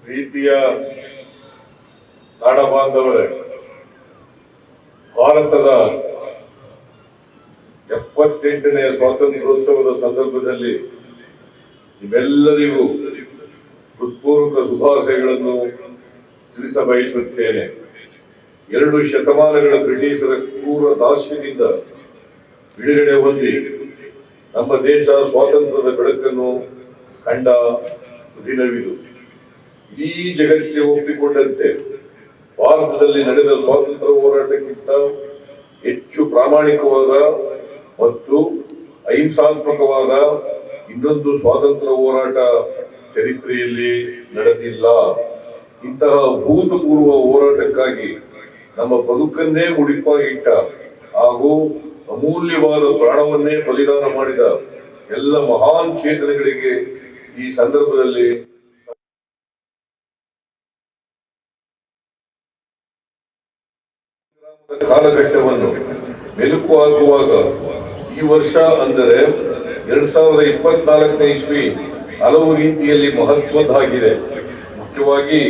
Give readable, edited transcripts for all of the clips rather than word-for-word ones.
ಪ್ರೀತಿಯ ನಾಡ ಬಾಂಧವರೇ, ಭಾರತದ 78ನೇ ಸ್ವಾತಂತ್ರ್ಯೋತ್ಸವದ ಸಂದರ್ಭದಲ್ಲಿ ನಿಮ್ಮೆಲ್ಲರಿಗೂ ಹೃತ್ಪೂರ್ವಕ ಶುಭಾಶಯಗಳನ್ನು ತಿಳಿಸಬಯಸುತ್ತೇನೆ. 2 ಶತಮಾನಗಳ ಬ್ರಿಟಿಷರ ಕ್ರೂರ ದಾಸ್ಯದಿಂದ ಬಿಡುಗಡೆ ಹೊಂದಿ ನಮ್ಮ ದೇಶ ಸ್ವಾತಂತ್ರ್ಯದ ಬೆಳಕನ್ನು ಕಂಡ ಸುದಿನವಿದು. ಇಡೀ ಜಗತ್ತಿಗೆ ಒಪ್ಪಿಕೊಂಡಂತೆ ಭಾರತದಲ್ಲಿ ನಡೆದ ಸ್ವಾತಂತ್ರ್ಯ ಹೋರಾಟಕ್ಕಿಂತ ಹೆಚ್ಚು ಪ್ರಾಮಾಣಿಕವಾದ ಮತ್ತು ಅಹಿಂಸಾತ್ಮಕವಾದ ಇನ್ನೊಂದು ಸ್ವಾತಂತ್ರ್ಯ ಹೋರಾಟ ಚರಿತ್ರೆಯಲ್ಲಿ ನಡೆದಿಲ್ಲ. ಇಂತಹ ಭೂತಪೂರ್ವ ಹೋರಾಟಕ್ಕಾಗಿ ನಮ್ಮ ಬದುಕನ್ನೇ ಮುಡಿಪಾಗಿಟ್ಟ ಹಾಗೂ ಅಮೂಲ್ಯವಾದ ಪ್ರಾಣವನ್ನೇ ಬಲಿದಾನ ಮಾಡಿದ ಎಲ್ಲ ಮಹಾನ್ ಚೇತನಗಳಿಗೆ ಈ ಸಂದರ್ಭದಲ್ಲಿ ಕಾಲಘಟ್ಟವನ್ನು ಮೆಲುಕು ಹಾಕುವಾಗ ಈ ವರ್ಷ ಅಂದರೆ 2024ನೇ ಇಸ್ವಿ ಹಲವು ರೀತಿಯಲ್ಲಿ ಮಹತ್ವದ್ದಾಗಿದೆ. ಮುಖ್ಯವಾಗಿ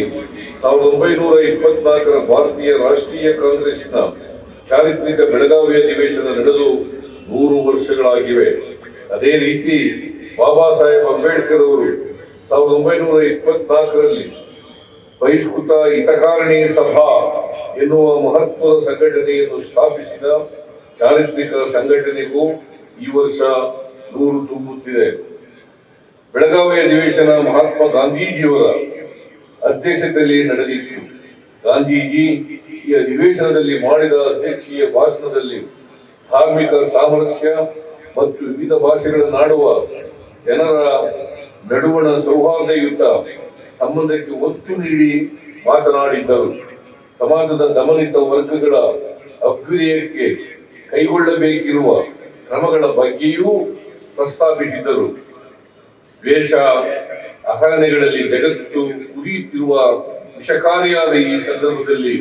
1924ರ ಭಾರತೀಯ ರಾಷ್ಟ್ರೀಯ ಕಾಂಗ್ರೆಸ್ನ ಚಾರಿತ್ರಿಕ ಬೆಳಗಾವಿ ಅಧಿವೇಶನ ನಡೆದು 100 ವರ್ಷಗಳಾಗಿವೆ. ಅದೇ ರೀತಿ ಬಾಬಾ ಸಾಹೇಬ್ ಅಂಬೇಡ್ಕರ್ ಅವರು 1924ರಲ್ಲಿ ಬಹಿಷ್ಕೃತ ಹಿತಕಾರಣಿ ಸಭಾ ಎನ್ನುವ ಮಹತ್ವದ ಸಂಘಟನೆಯನ್ನು ಸ್ಥಾಪಿಸಿದ ಚಾರಿತ್ರಿಕ ಸಂಘಟನೆಗೂ ಈ ವರ್ಷ 100 ತುಂಬುತ್ತಿದೆ. ಬೆಳಗಾವಿ ಅಧಿವೇಶನ ಮಹಾತ್ಮ ಗಾಂಧೀಜಿಯವರ ಅಧ್ಯಕ್ಷತೆಯಲ್ಲಿ ನಡೆದಿತ್ತು. ಗಾಂಧೀಜಿ ಈ ಅಧಿವೇಶನದಲ್ಲಿ ಮಾಡಿದ ಅಧ್ಯಕ್ಷೀಯ ಭಾಷಣದಲ್ಲಿ ಧಾರ್ಮಿಕ ಸಾಮರಸ್ಯ ಮತ್ತು ವಿವಿಧ ಭಾಷೆಗಳನ್ನಾಡುವ ಜನರ ನಡುವಣ ಸೌಹಾರ್ದಯುತ ಸಂಬಂಧಕ್ಕೆ ಒತ್ತು ನೀಡಿ ಮಾತನಾಡಿದ್ದರು. ಸಮಾಜದ ದಮನಿತ ವರ್ಗಗಳ ಅಭ್ಯುದಯಕ್ಕೆ ಕೈಗೊಳ್ಳಬೇಕಿರುವ ಕ್ರಮಗಳ ಬಗ್ಗೆಯೂ ಪ್ರಸ್ತಾಪಿಸಿದರು. ದ್ವೇಷ ಅಸಹನೆಗಳಲ್ಲಿ ಜಗತ್ತು ಕುರಿಯುತ್ತಿರುವ ವಿಷಕಾರಿಯಾದ ಈ ಸಂದರ್ಭದಲ್ಲಿ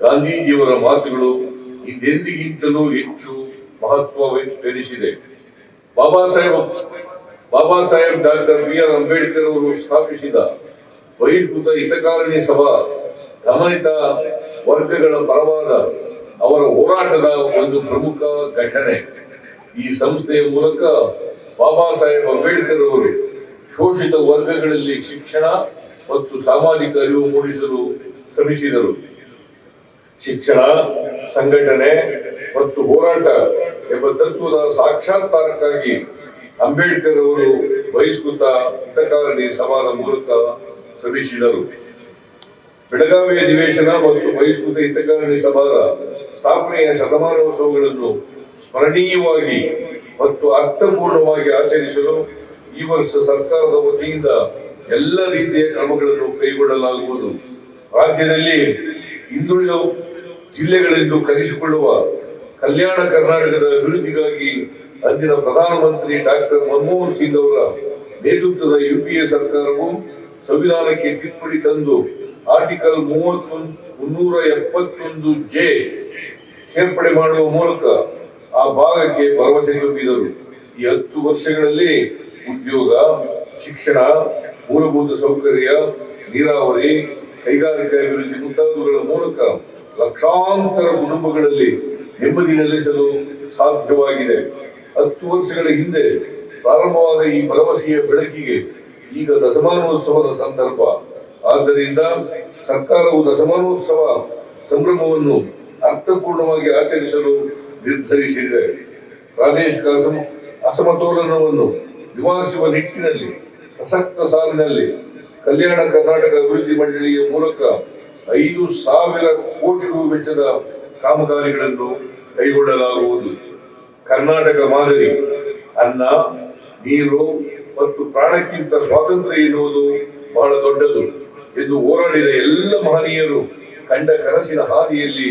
ಗಾಂಧೀಜಿಯವರ ಮಾತುಗಳು ಹಿಂದೆಂದಿಗಿಂತಲೂ ಹೆಚ್ಚು ಮಹತ್ವವೆನಿಸಿದೆ. ಬಾಬಾ ಸಾಹೇಬ್ ಡಾಕ್ಟರ್ BR ಅಂಬೇಡ್ಕರ್ ಅವರು ಸ್ಥಾಪಿಸಿದ ಬಹಿಷ್ಕೃತ ಹಿತಕಾರಣಿ ಸಭಾ ದಮನಿತ ವರ್ಗಗಳ ಪರವಾದ ಅವರ ಹೋರಾಟದ ಒಂದು ಪ್ರಮುಖ ಘಟನೆ. ಈ ಸಂಸ್ಥೆಯ ಮೂಲಕ ಬಾಬಾ ಸಾಹೇಬ್ ಅಂಬೇಡ್ಕರ್ ಅವರು ಶೋಷಿತ ವರ್ಗಗಳಲ್ಲಿ ಶಿಕ್ಷಣ ಮತ್ತು ಸಾಮಾಜಿಕ ಅರಿವು ಮೂಡಿಸಲು ಶ್ರಮಿಸಿದರು. ಶಿಕ್ಷಣ, ಸಂಘಟನೆ ಮತ್ತು ಹೋರಾಟ ಎಂಬ ತತ್ವದ ಸಾಕ್ಷಾತ್ಕಾರಕ್ಕಾಗಿ ಅಂಬೇಡ್ಕರ್ ಅವರು ಬಹಿಷ್ಕೃತ ಹಿತಕಾರಣಿ ಸಭಾದ ಮೂಲಕ ಶ್ರಮಿಸಿದರು. ಬೆಳಗಾವಿ ಅಧಿವೇಶನ ಮತ್ತು ಬಹಿಷ್ಕೃತ ಹಿತಕಾರಣಿ ಸಭಾದ ಸ್ಥಾಪನೆಯ ಶತಮಾನೋತ್ಸವಗಳನ್ನು ಸ್ಮರಣೀಯವಾಗಿ ಮತ್ತು ಅರ್ಥಪೂರ್ಣವಾಗಿ ಆಚರಿಸಲು ಈ ವರ್ಷ ಸರ್ಕಾರದ ವತಿಯಿಂದ ಎಲ್ಲ ರೀತಿಯ ಕ್ರಮಗಳನ್ನು ಕೈಗೊಳ್ಳಲಾಗುವುದು. ರಾಜ್ಯದಲ್ಲಿ ಹಿಂದುಳಿದ ಜಿಲ್ಲೆಗಳೆಂದು ಕರೆಸಿಕೊಳ್ಳುವ ಕಲ್ಯಾಣ ಕರ್ನಾಟಕದ ಅಭಿವೃದ್ಧಿಗಾಗಿ ಅಂದಿನ ಪ್ರಧಾನಮಂತ್ರಿ ಡಾಕ್ಟರ್ ಮನಮೋಹನ್ ಸಿಂಗ್ ಅವರ ನೇತೃತ್ವದ UPA ಸರ್ಕಾರವು ಸಂವಿಧಾನಕ್ಕೆ ತಿದ್ದುಪಡಿ ತಂದು ಆರ್ಟಿಕಲ್ 371J ಸೇರ್ಪಡೆ ಮಾಡುವ ಮೂಲಕ ಆ ಭಾಗಕ್ಕೆ ಭರವಸೆ ತುಂಬಿದರು. ಈ 10 ವರ್ಷಗಳಲ್ಲಿ ಉದ್ಯೋಗ, ಶಿಕ್ಷಣ, ಮೂಲಭೂತ ಸೌಕರ್ಯ, ನೀರಾವರಿ, ಕೈಗಾರಿಕಾ ಅಭಿವೃದ್ಧಿ ಮುಂತಾದವುಗಳ ಮೂಲಕ ಲಕ್ಷಾಂತರ ಕುಟುಂಬಗಳಲ್ಲಿ ನೆಮ್ಮದಿ ನೆಲೆಸಲು ಸಾಧ್ಯವಾಗಿದೆ. 10 ವರ್ಷಗಳ ಹಿಂದೆ ಪ್ರಾರಂಭವಾದ ಈ ಭರವಸೆಯ ಬೆಳಕಿಗೆ ಈಗ ದಶಮಾನೋತ್ಸವದ ಸಂದರ್ಭ. ಆದ್ದರಿಂದ ಸರ್ಕಾರವು ದಶಮಾನೋತ್ಸವ ಸಂಭ್ರಮವನ್ನು ಅರ್ಥಪೂರ್ಣವಾಗಿ ಆಚರಿಸಲು ನಿರ್ಧರಿಸಿದೆ. ಪ್ರಾದೇಶಿಕ ಅಸಮತೋಲನವನ್ನು ನಿವಾರಿಸುವ ನಿಟ್ಟಿನಲ್ಲಿ ಪ್ರಸಕ್ತ ಸಾಲಿನಲ್ಲಿ ಕಲ್ಯಾಣ ಕರ್ನಾಟಕ ಅಭಿವೃದ್ಧಿ ಮಂಡಳಿಯ ಮೂಲಕ 5,000 ಕೋಟಿ ರು ವೆಚ್ಚದ ಕಾಮಗಾರಿಗಳನ್ನು ಕೈಗೊಳ್ಳಲಾಗುವುದು. ಕರ್ನಾಟಕ ಮಾದರಿ ಅನ್ನ, ನೀರು ಮತ್ತು ಪ್ರಾಣಕ್ಕಿಂತ ಸ್ವಾತಂತ್ರ್ಯ ಎನ್ನುವುದು ಬಹಳ ದೊಡ್ಡದು ಎಂದು ಹೋರಾಡಿದ ಎಲ್ಲ ಮಹನೀಯರು ಕಂಡ ಕನಸಿನ ಹಾದಿಯಲ್ಲಿ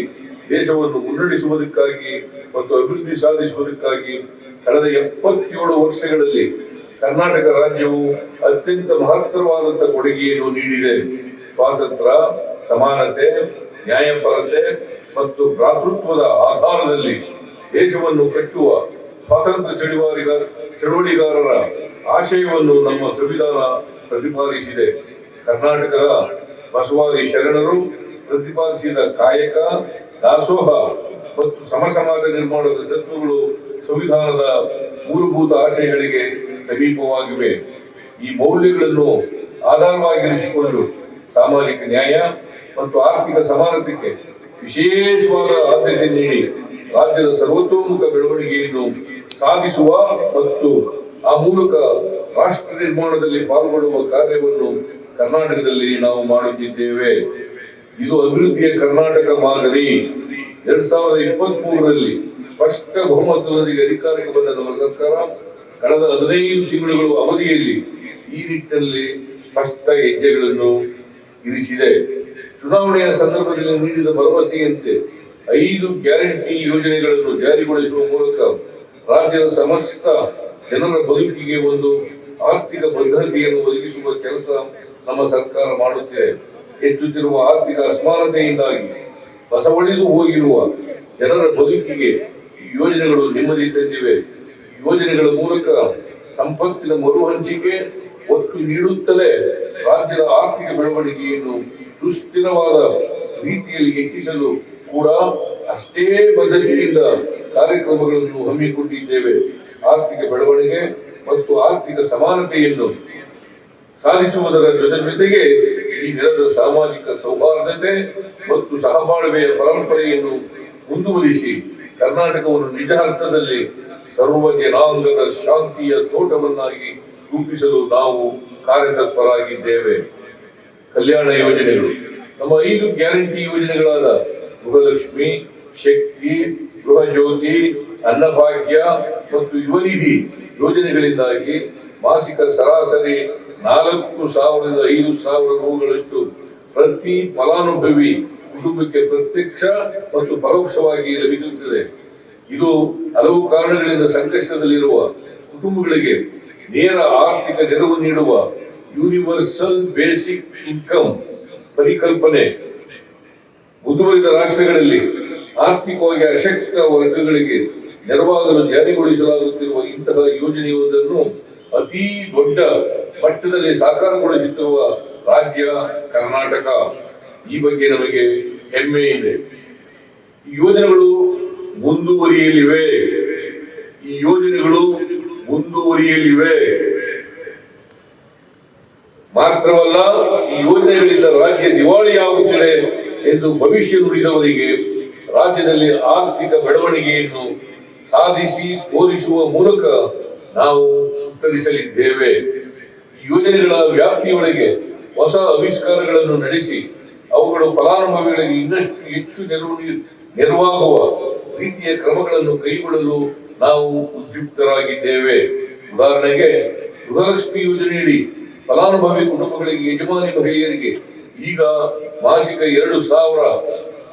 ದೇಶವನ್ನು ಮುನ್ನಡೆಸುವುದಕ್ಕಾಗಿ ಮತ್ತು ಅಭಿವೃದ್ಧಿ ಸಾಧಿಸುವುದಕ್ಕಾಗಿ ಕಳೆದ 77 ವರ್ಷಗಳಲ್ಲಿ ಕರ್ನಾಟಕ ರಾಜ್ಯವು ಅತ್ಯಂತ ಮಹತ್ತರವಾದಂತಹ ಕೊಡುಗೆಯನ್ನು ನೀಡಿದೆ. ಸ್ವಾತಂತ್ರ್ಯ, ಸಮಾನತೆ, ನ್ಯಾಯಪರತೆ ಮತ್ತು ಭ್ರಾತೃತ್ವದ ಆಧಾರದಲ್ಲಿ ದೇಶವನ್ನು ಕಟ್ಟುವ ಸ್ವಾತಂತ್ರ್ಯ ಚಳುವಳಿಗಾರರ ಆಶಯವನ್ನು ನಮ್ಮ ಸಂವಿಧಾನ ಪ್ರತಿಪಾದಿಸಿದೆ. ಕರ್ನಾಟಕದ ಬಸವಾದಿ ಶರಣರು ಪ್ರತಿಪಾದಿಸಿದ ಕಾಯಕ, ದಾಸೋಹ ಮತ್ತು ಸಮಾಜ ನಿರ್ಮಾಣದ ತತ್ವಗಳು ಸಂವಿಧಾನದ ಮೂಲಭೂತ ಆಶಯಗಳಿಗೆ ಸಮೀಪವಾಗಿವೆ. ಈ ಮೌಲ್ಯಗಳನ್ನು ಆಧಾರವಾಗಿರಿಸಿಕೊಂಡು ಸಾಮಾಜಿಕ ನ್ಯಾಯ ಮತ್ತು ಆರ್ಥಿಕ ಸಮಾನತೆಗೆ ವಿಶೇಷವಾದ ಆದ್ಯತೆ ನೀಡಿ ರಾಜ್ಯದ ಸರ್ವತೋಮುಖ ಬೆಳವಣಿಗೆಯನ್ನು ಸಾಧಿಸುವ ಮತ್ತು ಆ ಮೂಲಕ ರಾಷ್ಟ್ರ ನಿರ್ಮಾಣದಲ್ಲಿ ಪಾಲ್ಗೊಳ್ಳುವ ಕಾರ್ಯವನ್ನು ಕರ್ನಾಟಕದಲ್ಲಿ ನಾವು ಮಾಡುತ್ತಿದ್ದೇವೆ. ಇದು ಅಭಿವೃದ್ಧಿಯ ಕರ್ನಾಟಕ ಮಾದರಿ. 2023ರಲ್ಲಿ ಸ್ಪಷ್ಟ ಬಹುಮತದೊಂದಿಗೆ ಅಧಿಕಾರಕ್ಕೆ ಬಂದ ನಮ್ಮ ಸರ್ಕಾರ ಕಳೆದ 15 ತಿಂಗಳುಗಳ ಅವಧಿಯಲ್ಲಿ ಈ ನಿಟ್ಟಿನಲ್ಲಿ ಸ್ಪಷ್ಟ ಹೆಜ್ಜೆಗಳನ್ನು ಇರಿಸಿದೆ. ಚುನಾವಣೆಯ ಸಂದರ್ಭದಲ್ಲಿ ನೀಡಿದ ಭರವಸೆಯಂತೆ 5 ಗ್ಯಾರಂಟಿ ಯೋಜನೆಗಳನ್ನು ಜಾರಿಗೊಳಿಸುವ ಮೂಲಕ ರಾಜ್ಯದ ಸಮಸ್ತ ಜನರ ಬದುಕಿಗೆ ಒಂದು ಆರ್ಥಿಕ ಭದ್ರತೆಯನ್ನು ಒದಗಿಸುವ ಕೆಲಸ ನಮ್ಮ ಸರ್ಕಾರ ಮಾಡುತ್ತಿದೆ. ಹೆಚ್ಚುತ್ತಿರುವ ಆರ್ಥಿಕ ಅಸಮಾನತೆಯಿಂದಾಗಿ ಬಸವಳಿದು ಹೋಗಿರುವ ಜನರ ಬದುಕಿಗೆ ಈ ಯೋಜನೆಗಳು ನೆಮ್ಮದಿ ತಂದಿವೆ. ಯೋಜನೆಗಳ ಮೂಲಕ ಸಂಪತ್ತಿನ ಮರು ಹಂಚಿಕೆ ಒತ್ತು ನೀಡುತ್ತಲೇ ರಾಜ್ಯದ ಆರ್ಥಿಕ ಬೆಳವಣಿಗೆಯನ್ನು ಸುಸ್ಥಿರವಾದ ರೀತಿಯಲ್ಲಿ ಹೆಚ್ಚಿಸಲು ಕೂಡ ಅಷ್ಟೇ ಬದ್ಧತೆಯಿಂದ ಕಾರ್ಯಕ್ರಮಗಳನ್ನು ಹಮ್ಮಿಕೊಂಡಿದ್ದೇವೆ. ಆರ್ಥಿಕ ಬೆಳವಣಿಗೆ ಮತ್ತು ಆರ್ಥಿಕ ಸಮಾನತೆಯನ್ನು ಸಾಧಿಸುವುದರ ಜೊತೆಗೆ ಈ ನೆಲದ ಸಾಮಾಜಿಕ ಸೌಹಾರ್ದತೆ ಮತ್ತು ಸಹಬಾಳ್ವೆಯ ಪರಂಪರೆಯನ್ನು ಮುಂದುವರಿಸಿ ಕರ್ನಾಟಕವನ್ನು ನಿಜ ಅರ್ಥದಲ್ಲಿ ಸರ್ವ ಜನಾಂಗದ ಶಾಂತಿಯ ತೋಟವನ್ನಾಗಿ ರೂಪಿಸಲು ನಾವು ಕಾರ್ಯತತ್ಪರಾಗಿದ್ದೇವೆ. ಕಲ್ಯಾಣ ಯೋಜನೆಗಳು. ನಮ್ಮ 5 ಗ್ಯಾರಂಟಿ ಯೋಜನೆಗಳಾದ ಗೃಹಲಕ್ಷ್ಮಿ, ಶಕ್ತಿ, ಗೃಹ ಜ್ಯೋತಿ, ಅನ್ನಭಾಗ್ಯ ಮತ್ತು ಯುವನಿಧಿ ಯೋಜನೆಗಳಿಂದಾಗಿ ಮಾಸಿಕ ಸರಾಸರಿ 4,000ರಿಂದ 5,000 ರೂಗಳಷ್ಟು ಪ್ರತಿ ಫಲಾನುಭವಿ ಕುಟುಂಬಕ್ಕೆ ಪ್ರತ್ಯಕ್ಷ ಮತ್ತು ಪರೋಕ್ಷವಾಗಿ ಲಭಿಸುತ್ತದೆ. ಇದು ಹಲವು ಕಾರಣಗಳಿಂದ ಸಂಕಷ್ಟದಲ್ಲಿರುವ ಕುಟುಂಬಗಳಿಗೆ ನೇರ ಆರ್ಥಿಕ ನೆರವು ನೀಡುವ ಯೂನಿವರ್ಸಲ್ ಬೇಸಿಕ್ ಇನ್ಕಮ್ ಪರಿಕಲ್ಪನೆ. ಮುಂದುವರಿದ ರಾಷ್ಟ್ರಗಳಲ್ಲಿ ಆರ್ಥಿಕವಾಗಿ ಅಶಕ್ತ ವರ್ಗಗಳಿಗೆ ನೆರವಾಗಲು ಜಾರಿಗೊಳಿಸಲಾಗುತ್ತಿರುವ ಇಂತಹ ಯೋಜನೆಯೊಂದನ್ನು ಅತಿ ದೊಡ್ಡ ಮಟ್ಟದಲ್ಲಿ ಸಾಕಾರಗೊಳಿಸುತ್ತಿರುವ ರಾಜ್ಯ ಕರ್ನಾಟಕ. ಈ ಬಗ್ಗೆ ನಮಗೆ ಹೆಮ್ಮೆ ಇದೆ. ಈ ಯೋಜನೆಗಳು ಮುಂದುವರಿಯಲಿವೆ. ಮಾತ್ರವಲ್ಲ, ಈ ಯೋಜನೆಗಳಿಂದ ರಾಜ್ಯ ದಿವಾಳಿಯಾಗುತ್ತಿದೆ ಎಂದು ಭವಿಷ್ಯ ನುಡಿದವರಿಗೆ ರಾಜ್ಯದಲ್ಲಿ ಆರ್ಥಿಕ ಬೆಳವಣಿಗೆಯನ್ನು ಸಾಧಿಸಿ ತೋರಿಸುವ ಮೂಲಕ ನಾವು ಉತ್ತರಿಸಲಿದ್ದೇವೆ. ಈ ಯೋಜನೆಗಳ ವ್ಯಾಪ್ತಿಯೊಳಗೆ ಹೊಸ ಆವಿಷ್ಕಾರಗಳನ್ನು ನಡೆಸಿ ಅವುಗಳು ಫಲಾನುಭವಿಗಳಿಗೆ ಇನ್ನಷ್ಟು ಹೆಚ್ಚು ನೆರವಾಗುವ ರೀತಿಯ ಕ್ರಮಗಳನ್ನು ಕೈಗೊಳ್ಳಲು ನಾವು ಉದ್ಯುಕ್ತರಾಗಿದ್ದೇವೆ. ಉದಾಹರಣೆಗೆ, ಗೃಹಲಕ್ಷ್ಮಿ ಯೋಜನೆಯಡಿ ಫಲಾನುಭವಿ ಕುಟುಂಬಗಳಿಗೆ ಯಜಮಾನಿ ಮಹಿಳೆಯರಿಗೆ ಈಗ ಮಾಸಿಕ 2,000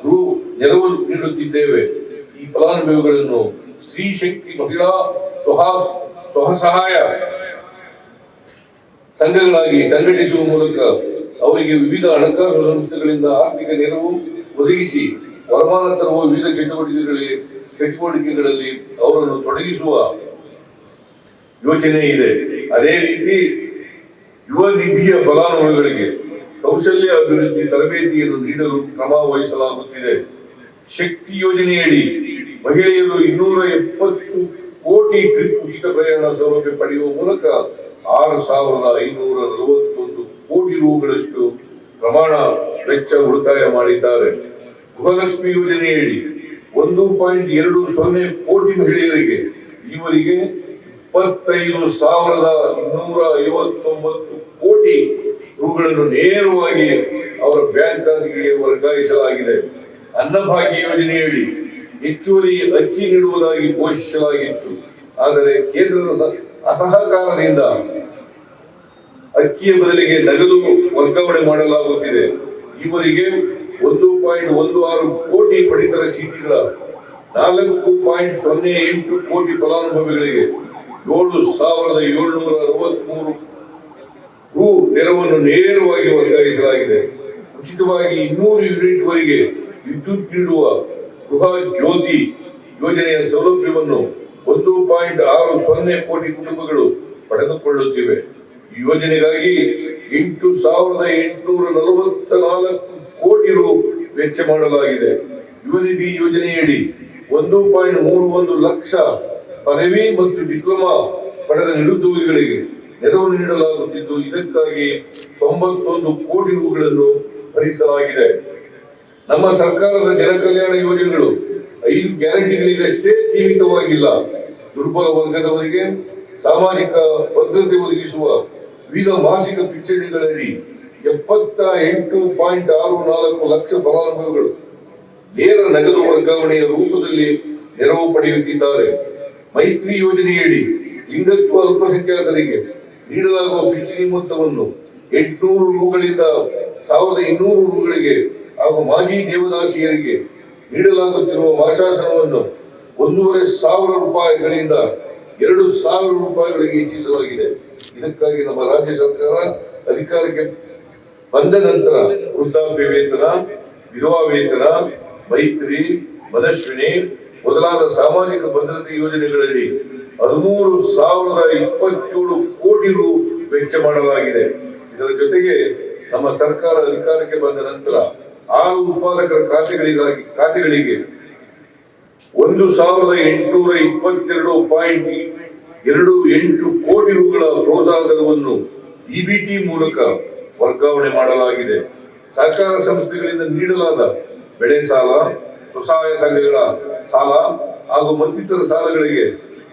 ರು ನೆರವು ನೀಡುತ್ತಿದ್ದೇವೆ. ಈ ಫಲಾನುಭವಿಗಳನ್ನು ಸ್ತ್ರೀ ಶಕ್ತಿ ಮಹಿಳಾ ಸ್ವಸಹಾಯ ಸಂಘಗಳಾಗಿ ಸಂಘಟಿಸುವ ಮೂಲಕ ಅವರಿಗೆ ವಿವಿಧ ಹಣಕಾಸು ಸಂಸ್ಥೆಗಳಿಂದ ಆರ್ಥಿಕ ನೆರವು ಒದಗಿಸಿ ವರಮಾನ ತರುವ ವಿವಿಧ ಚಟುವಟಿಕೆಗಳಲ್ಲಿ ಅವರನ್ನು ತೊಡಗಿಸುವ ಯೋಚನೆ ಇದೆ. ಅದೇ ರೀತಿ ಯುವ ನಿಧಿಯ ಫಲಾನುಭವಿಗಳಿಗೆ ಕೌಶಲ್ಯ ಅಭಿವೃದ್ಧಿ ತರಬೇತಿಯನ್ನು ನೀಡಲು ಕ್ರಮ ವಹಿಸಲಾಗುತ್ತಿದೆ. ಶಕ್ತಿ ಯೋಜನೆಯಡಿ ಮಹಿಳೆಯರು 270 ಕೋಟಿ ಟ್ರಿಪ್ ಉಚಿತ ಪ್ರಯಾಣ ಸೌಲಭ್ಯ ಪಡೆಯುವ ಮೂಲಕ 6,541 ಕೋಟಿ ರೂಗಳಷ್ಟು ಪ್ರಮಾಣ ವೆಚ್ಚ ಉಳಿತಾಯ ಮಾಡಿದ್ದಾರೆ. ಗೃಹಲಕ್ಷ್ಮಿ ಯೋಜನೆಯಡಿ 1.20 ಕೋಟಿ ಮಹಿಳೆಯರಿಗೆ ಈವರೆಗೆ 25,259 ಕೋಟಿ ರೂಗಳನ್ನು ನೇರವಾಗಿ ಅವರ ಬ್ಯಾಂಕ್ ಖಾತೆಗೆ ವರ್ಗಾಯಿಸಲಾಗಿದೆ. ಅನ್ನಭಾಗ್ಯ ಯೋಜನೆಯಡಿ ಹೆಚ್ಚುವರಿ ಅಕ್ಕಿ ನೀಡುವುದಾಗಿ ಘೋಷಿಸಲಾಗಿತ್ತು. ಆದರೆ ಕೇಂದ್ರದ ಅಸಹಕಾರದಿಂದ ಅಕ್ಕಿಯ ಬದಲಿಗೆ ನಗದು ವರ್ಗಾವಣೆ ಮಾಡಲಾಗುತ್ತಿದೆ. ಈವರೆಗೆ 1.16 ಕೋಟಿ ಪಡಿತರ ಚೀಟಿಗಳ 4.08 ಕೋಟಿ ಫಲಾನುಭವಿಗಳಿಗೆ 7,763 ರು ನೆರವನ್ನು ನೇರವಾಗಿ ವರ್ಗಾಯಿಸಲಾಗಿದೆ. ಉಚಿತವಾಗಿ 200 ಯೂನಿಟ್ ವರೆಗೆ ವಿದ್ಯುತ್ ನೀಡುವ ಗೃಹ ಜ್ಯೋತಿ ಯೋಜನೆಯ ಸೌಲಭ್ಯವನ್ನು 1.60 ಕೋಟಿ ಕುಟುಂಬಗಳು ಪಡೆದುಕೊಳ್ಳುತ್ತಿವೆ. ಈ ಯೋಜನೆಗಾಗಿ 8,844 ಕೋಟಿ ರು ವೆಚ್ಚ ಮಾಡಲಾಗಿದೆ. ಯುವ ನಿಧಿ ಯೋಜನೆಯಡಿ 1.31 ಲಕ್ಷ ಪದವಿ ಮತ್ತು ಡಿಪ್ಲೊಮಾ ಪಡೆದ ನಿರುದ್ಯೋಗಿಗಳಿಗೆ ನೆರವು ನೀಡಲಾಗುತ್ತಿದ್ದು, ಇದಕ್ಕಾಗಿ 91 ಕೋಟಿ ರುಗಳನ್ನು ಭರಿಸಲಾಗಿದೆ. ನಮ್ಮ ಸರ್ಕಾರದ ಜನಕಲ್ಯಾಣ ಯೋಜನೆಗಳು 5 ಗ್ಯಾರಂಟಿಗಳಿಗಷ್ಟೇ ಸೀಮಿತವಾಗಿಲ್ಲ. ದುರ್ಬಲ ವರ್ಗದವರಿಗೆ ಸಾಮಾಜಿಕ ಭದ್ರತೆ ಒದಗಿಸುವ ವಿವಿಧ ಮಾಸಿಕ ಪಿಂಚಣಿಗಳಡಿ 78.64 ಲಕ್ಷ ಫಲಾನುಭವಿಗಳು ನೇರ ನಗದು ವರ್ಗಾವಣೆಯ ರೂಪದಲ್ಲಿ ನೆರವು ಪಡೆಯುತ್ತಿದ್ದಾರೆ. ಮೈತ್ರಿ ಯೋಜನೆಯಡಿ ಲಿಂಗತ್ವ ಅಲ್ಪಸಂಖ್ಯಾತರಿಗೆ ನೀಡಲಾಗುವ ಪಿಂಚಣಿ ಮೊತ್ತವನ್ನು 800 ರುಗಳಿಂದ 1,200 ರುಗಳಿಗೆ ಹಾಗೂ ಮಾಜಿ ದೇವದಾಸಿಯರಿಗೆ ನೀಡಲಾಗುತ್ತಿರುವ ಮಾಸಾಸನವನ್ನು 1,500 ರೂಪಾಯಿಗಳಿಂದ 2,000 ರೂಪಾಯಿಗಳಿಗೆ ಹೆಚ್ಚಿಸಲಾಗಿದೆ. ಇದಕ್ಕಾಗಿ ನಮ್ಮ ರಾಜ್ಯ ಸರ್ಕಾರ ಅಧಿಕಾರಕ್ಕೆ ಬಂದ ನಂತರ ವೃದ್ಧಾಪ್ಯ ವೇತನ, ವಿಧವಾ ವೇತನ, ಮೈತ್ರಿ, ಮನಸ್ವಿನಿ ಮೊದಲಾದ ಸಾಮಾಜಿಕ ಭದ್ರತೆ ಯೋಜನೆಗಳಲ್ಲಿ 13,027 ಕೋಟಿ ರು ವೆಚ್ಚ ಮಾಡಲಾಗಿದೆ. ಇದರ ಜೊತೆಗೆ ನಮ್ಮ ಸರ್ಕಾರ ಅಧಿಕಾರಕ್ಕೆ ಬಂದ ನಂತರ 6 ಉತ್ಪಾದಕರ ಖಾತೆಗಳಿಗೆ 1,822.28 ಕೋಟಿ ರುಗಳ ಪ್ರೋತ್ಸಾಹಧನವನ್ನು ಇಬಿಟಿ ಮೂಲಕ ವರ್ಗಾವಣೆ ಮಾಡಲಾಗಿದೆ. ಸಹಕಾರ ಸಂಸ್ಥೆಗಳಿಂದ ನೀಡಲಾದ ಬೆಳೆ ಸಾಲ, ಸ್ವಸಹಾಯ ಸಂಘಗಳ ಸಾಲ ಹಾಗೂ ಮತ್ತಿತರ ಸಾಲಗಳಿಗೆ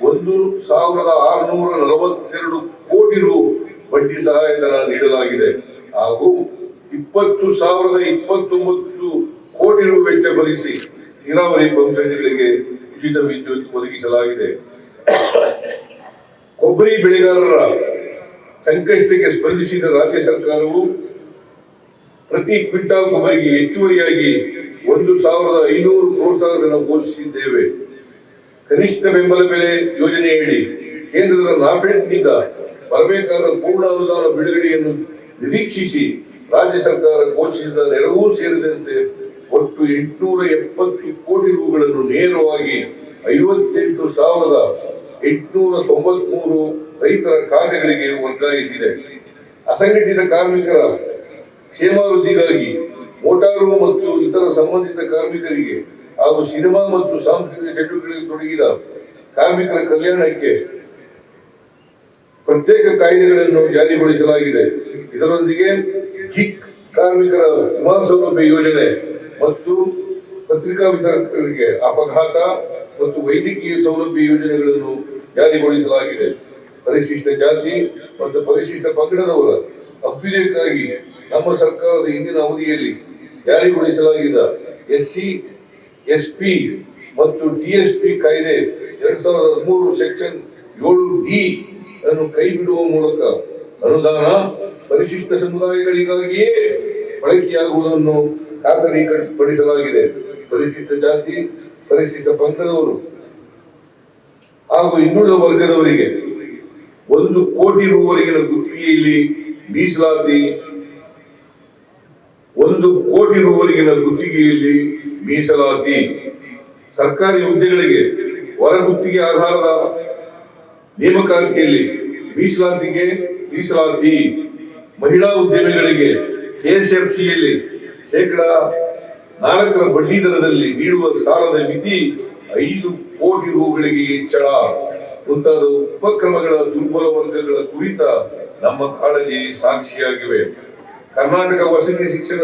1,642 ಕೋಟಿ ರು ಬಡ್ಡಿ ಸಹಾಯಧನ ನೀಡಲಾಗಿದೆ ಹಾಗೂ 20,029 ಕೋಟಿ ರು ವೆಚ್ಚ ಭರಿಸಿ ನೀರಾವರಿ ಪಂಪ್ಸೆಟ್ಗಳಿಗೆ ಉಚಿತ ವಿದ್ಯುತ್ ಒದಗಿಸಲಾಗಿದೆ. ಕೊಬ್ಬರಿ ಬೆಳೆಗಾರರ ಸಂಕಷ್ಟಕ್ಕೆ ಸ್ಪಂದಿಸಿದ ರಾಜ್ಯ ಸರ್ಕಾರವು ಪ್ರತಿ ಕ್ವಿಂಟಾಲ್ ಕೊಬ್ಬರಿಗೆ ಹೆಚ್ಚುವರಿಯಾಗಿ 1,500 ಪ್ರೋತ್ಸಾಹಧನ ಘೋಷಿಸಿದ್ದೇವೆ. ಕನಿಷ್ಠ ಬೆಂಬಲ ಬೆಲೆ ಯೋಜನೆಯಡಿ ಕೇಂದ್ರದ ನಾಫೆಡ್ನಿಂದ ಬರಬೇಕಾದ ಪೂರ್ಣ ಅನುದಾನ ಬಿಡುಗಡೆಯನ್ನು ನಿರೀಕ್ಷಿಸಿ ರಾಜ್ಯ ಸರ್ಕಾರ ಘೋಷಿಸಿದ ನೆರವು ಸೇರಿದಂತೆ ಒಟ್ಟು 870 ಕೋಟಿ ರುಗಳನ್ನು ನೇರವಾಗಿ 58,893 ರೈತರ ಖಾತೆಗಳಿಗೆ ವರ್ಗಾಯಿಸಿದೆ. ಅಸಂಘಟಿತ ಕಾರ್ಮಿಕರ ಕ್ಷೇಮಾಭಿವೃದ್ಧಿಗಾಗಿ ಮೋಟಾರು ಮತ್ತು ಇತರ ಸಂಬಂಧಿತ ಕಾರ್ಮಿಕರಿಗೆ ಹಾಗೂ ಸಿನಿಮಾ ಮತ್ತು ಸಾಂಸ್ಕೃತಿಕ ಚಟುವಟಿಕೆಗಳಲ್ಲಿ ತೊಡಗಿದ ಕಾರ್ಮಿಕರ ಕಲ್ಯಾಣಕ್ಕೆ ಪ್ರತ್ಯೇಕ ಕಾಯ್ದೆಗಳನ್ನು ಜಾರಿಗೊಳಿಸಲಾಗಿದೆ. ಇದರೊಂದಿಗೆ ಗಿಗ್ ಕಾರ್ಮಿಕರ ವಿಮಾ ಸೌಲಭ್ಯ ಯೋಜನೆ ಮತ್ತು ಪತ್ರಿಕಾ ವಿತರಕರಿಗೆ ಅಪಘಾತ ಮತ್ತು ವೈದ್ಯಕೀಯ ಸೌಲಭ್ಯ ಯೋಜನೆಗಳನ್ನು ಜಾರಿಗೊಳಿಸಲಾಗಿದೆ. ಪರಿಶಿಷ್ಟ ಜಾತಿ ಮತ್ತು ಪರಿಶಿಷ್ಟ ಪಂಗಡದವರ ಅಭ್ಯುದಯಕ್ಕಾಗಿ ನಮ್ಮ ಸರ್ಕಾರದ ಹಿಂದಿನ ಅವಧಿಯಲ್ಲಿ ಜಾರಿಗೊಳಿಸಲಾಗಿದ್ದ SC, SP ಮತ್ತು TSP ಕಾಯ್ದೆ 2013 ಸೆಕ್ಷನ್ 7D ಅನ್ನು ಕೈಬಿಡುವ ಮೂಲಕ ಅನುದಾನ ಪರಿಶಿಷ್ಟ ಸಮುದಾಯಗಳಿಗಾಗಿಯೇ ಬಳಕೆಯಾಗುವುದನ್ನು ಖಾತರಿಪಡಿಸಲಾಗಿದೆ. ಪರಿಶಿಷ್ಟ ಜಾತಿ, ಪರಿಶಿಷ್ಟ ಪಂಗಡದವರು ಹಾಗೂ ಇನ್ನುಳಿದ ವರ್ಗದವರಿಗೆ 1 ಕೋಟಿ ರುವರೆಗಿನ ಗುತ್ತಿಗೆಯಲ್ಲಿ ಮೀಸಲಾತಿ 1 ಕೋಟಿ ರುವರೆಗಿನ ಗುತ್ತಿಗೆಯಲ್ಲಿ ಮೀಸಲಾತಿ. ಸರ್ಕಾರಿ ಹುದ್ದೆಗಳಿಗೆ ಹೊರಗುತ್ತಿಗೆ ಆಧಾರದ ನೇಮಕಾತಿಯಲ್ಲಿ ಮೀಸಲಾತಿ. ಮಹಿಳಾ ಉದ್ಯಮಿಗಳಿಗೆ KSFCಯಲ್ಲಿ 4% ಬಡ್ಡಿ ದರದಲ್ಲಿ ನೀಡುವ ಸಾಲದ ಮಿತಿ 5 ಕೋಟಿ ರುಗಳಿಗೆ ಹೆಚ್ಚಳ ಮುಂತಾದ ಉಪಕ್ರಮಗಳ ದುರ್ಬಲ ವರ್ಗಗಳ ಕುರಿತ ನಮ್ಮ ಕಾಳಜಿ ಸಾಕ್ಷಿಯಾಗಿವೆ. ಕರ್ನಾಟಕ ವಸತಿ ಶಿಕ್ಷಣ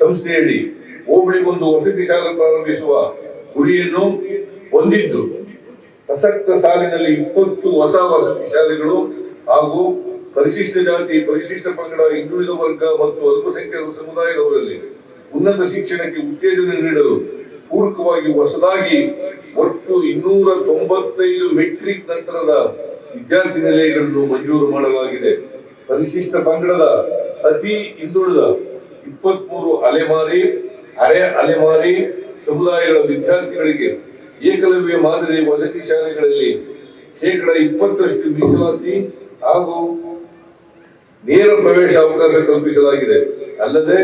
ಸಂಸ್ಥೆಯಡಿ ಹೋಬಳಿಗೊಂದು ವಸತಿ ಶಾಲೆ ಪ್ರಾರಂಭಿಸುವ ಗುರಿಯನ್ನು ಹೊಂದಿದ್ದು, ಪ್ರಸಕ್ತ ಸಾಲಿನಲ್ಲಿ 20 ಹೊಸ ವಸತಿ ಶಾಲೆಗಳು ಹಾಗೂ ಪರಿಶಿಷ್ಟ ಜಾತಿ, ಪರಿಶಿಷ್ಟ ಪಂಗಡ, ಹಿಂದುಳಿದ ವರ್ಗ ಮತ್ತು ಅಲ್ಪಸಂಖ್ಯಾತ ಸಮುದಾಯದವರಲ್ಲಿ ಉನ್ನತ ಶಿಕ್ಷಣಕ್ಕೆ ಉತ್ತೇಜನ ನೀಡಲು ಪೂರಕವಾಗಿ ಹೊಸದಾಗಿ ಒಟ್ಟು 295 ಮೆಟ್ರಿಕ್ ನಂತರದ ವಿದ್ಯಾರ್ಥಿ ನಿಲಯಗಳನ್ನು ಮಂಜೂರು ಮಾಡಲಾಗಿದೆ. ಪರಿಶಿಷ್ಟ ಪಂಗಡದ ಅತಿ ಹಿಂದುಳಿದ 23 ಅಲೆಮಾರಿ, ಅರೆ ಅಲೆಮಾರಿ ಸಮುದಾಯಗಳ ವಿದ್ಯಾರ್ಥಿಗಳಿಗೆ ಏಕಲವ್ಯ ಮಾದರಿ ವಸತಿ ಶಾಲೆಗಳಲ್ಲಿ 20% ಮೀಸಲಾತಿ ಹಾಗೂ ನೇರ ಪ್ರವೇಶ ಅವಕಾಶ ಕಲ್ಪಿಸಲಾಗಿದೆ. ಅಲ್ಲದೆ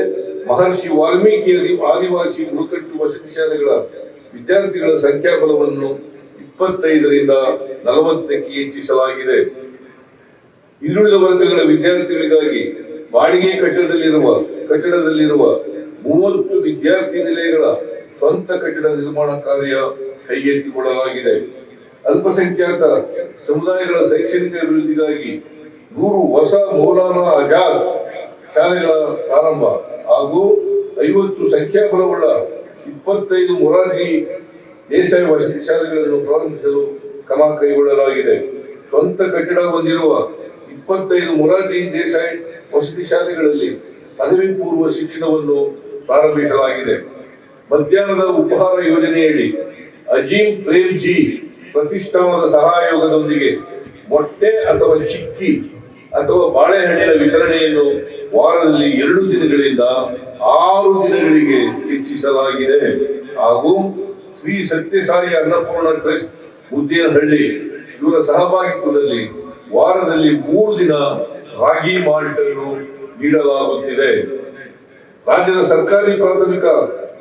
ಮಹರ್ಷಿ ವಾಲ್ಮೀಕಿ ಆದಿವಾಸಿ ಬುಡಕಟ್ಟು ವಸತಿ ಶಾಲೆಗಳ ವಿದ್ಯಾರ್ಥಿಗಳ ಸಂಖ್ಯಾಬಲವನ್ನು 25ರಿಂದ 40ಕ್ಕೆ ಹೆಚ್ಚಿಸಲಾಗಿದೆ. ಹಿಂದುಳಿದ ವರ್ಗಗಳ ವಿದ್ಯಾರ್ಥಿಗಳಿಗಾಗಿ ಬಾಡಿಗೆ ಕಟ್ಟಡದಲ್ಲಿರುವ 30 ವಿದ್ಯಾರ್ಥಿ ನಿಲಯಗಳ ಸ್ವಂತ ಕಟ್ಟಡ ನಿರ್ಮಾಣ ಕಾರ್ಯ ಕೈಗೆತ್ತಿಕೊಳ್ಳಲಾಗಿದೆ. ಅಲ್ಪಸಂಖ್ಯಾತ ಸಮುದಾಯಗಳ ಶೈಕ್ಷಣಿಕ ಅಭಿವೃದ್ಧಿಗಾಗಿ 100 ಹೊಸ ಮೌಲಾನಾ ಆಜಾದ್ ಶಾಲೆಗಳ ಪ್ರಾರಂಭ ಹಾಗೂ 50 ಸಂಖ್ಯಾಬಲವುಳ್ಳ 25 ಮೊರಾರ್ಜಿ ದೇಸಾಯಿ ವಸತಿ ಶಾಲೆಗಳನ್ನು ಪ್ರಾರಂಭಿಸಲು ಕ್ರಮ ಕೈಗೊಳ್ಳಲಾಗಿದೆ. ಸ್ವಂತ ಕಟ್ಟಡ ಹೊಂದಿರುವ 25 ಮೊರಾರ್ಜಿ ದೇಸಾಯಿ ವಸತಿ ಶಾಲೆಗಳಲ್ಲಿ ಪದವಿ ಪೂರ್ವ ಶಿಕ್ಷಣವನ್ನು ಪ್ರಾರಂಭಿಸಲಾಗಿದೆ. ಮಧ್ಯಾಹ್ನದ ಉಪಹಾರ ಯೋಜನೆಯಡಿ ಅಜೀಂ ಪ್ರೇಮ್ಜಿ ಪ್ರತಿಷ್ಠಾನದ ಸಹಯೋಗದೊಂದಿಗೆ ಮೊಟ್ಟೆ ಅಥವಾ ಚಿಕ್ಕಿ ಅಥವಾ ಬಾಳೆಹಣ್ಣಿನ ವಿತರಣೆಯನ್ನು ವಾರದಲ್ಲಿ 2 ದಿನಗಳಿಂದ 6 ದಿನಗಳಿಗೆ ಹೆಚ್ಚಿಸಲಾಗಿದೆ. ಹಾಗೂ ಶ್ರೀ ಸತ್ಯಸಾಯಿ ಅನ್ನಪೂರ್ಣ ಟ್ರಸ್ಟ್ ಮುದ್ದೇನಹಳ್ಳಿ ಇವರ ಸಹಭಾಗಿತ್ವದಲ್ಲಿ ವಾರದಲ್ಲಿ 3 ದಿನ ರಾಗಿ ಮಾಲ್ಟ್ ಅನ್ನು ನೀಡಲಾಗುತ್ತಿದೆ. ರಾಜ್ಯದ ಸರ್ಕಾರಿ ಪ್ರಾಥಮಿಕ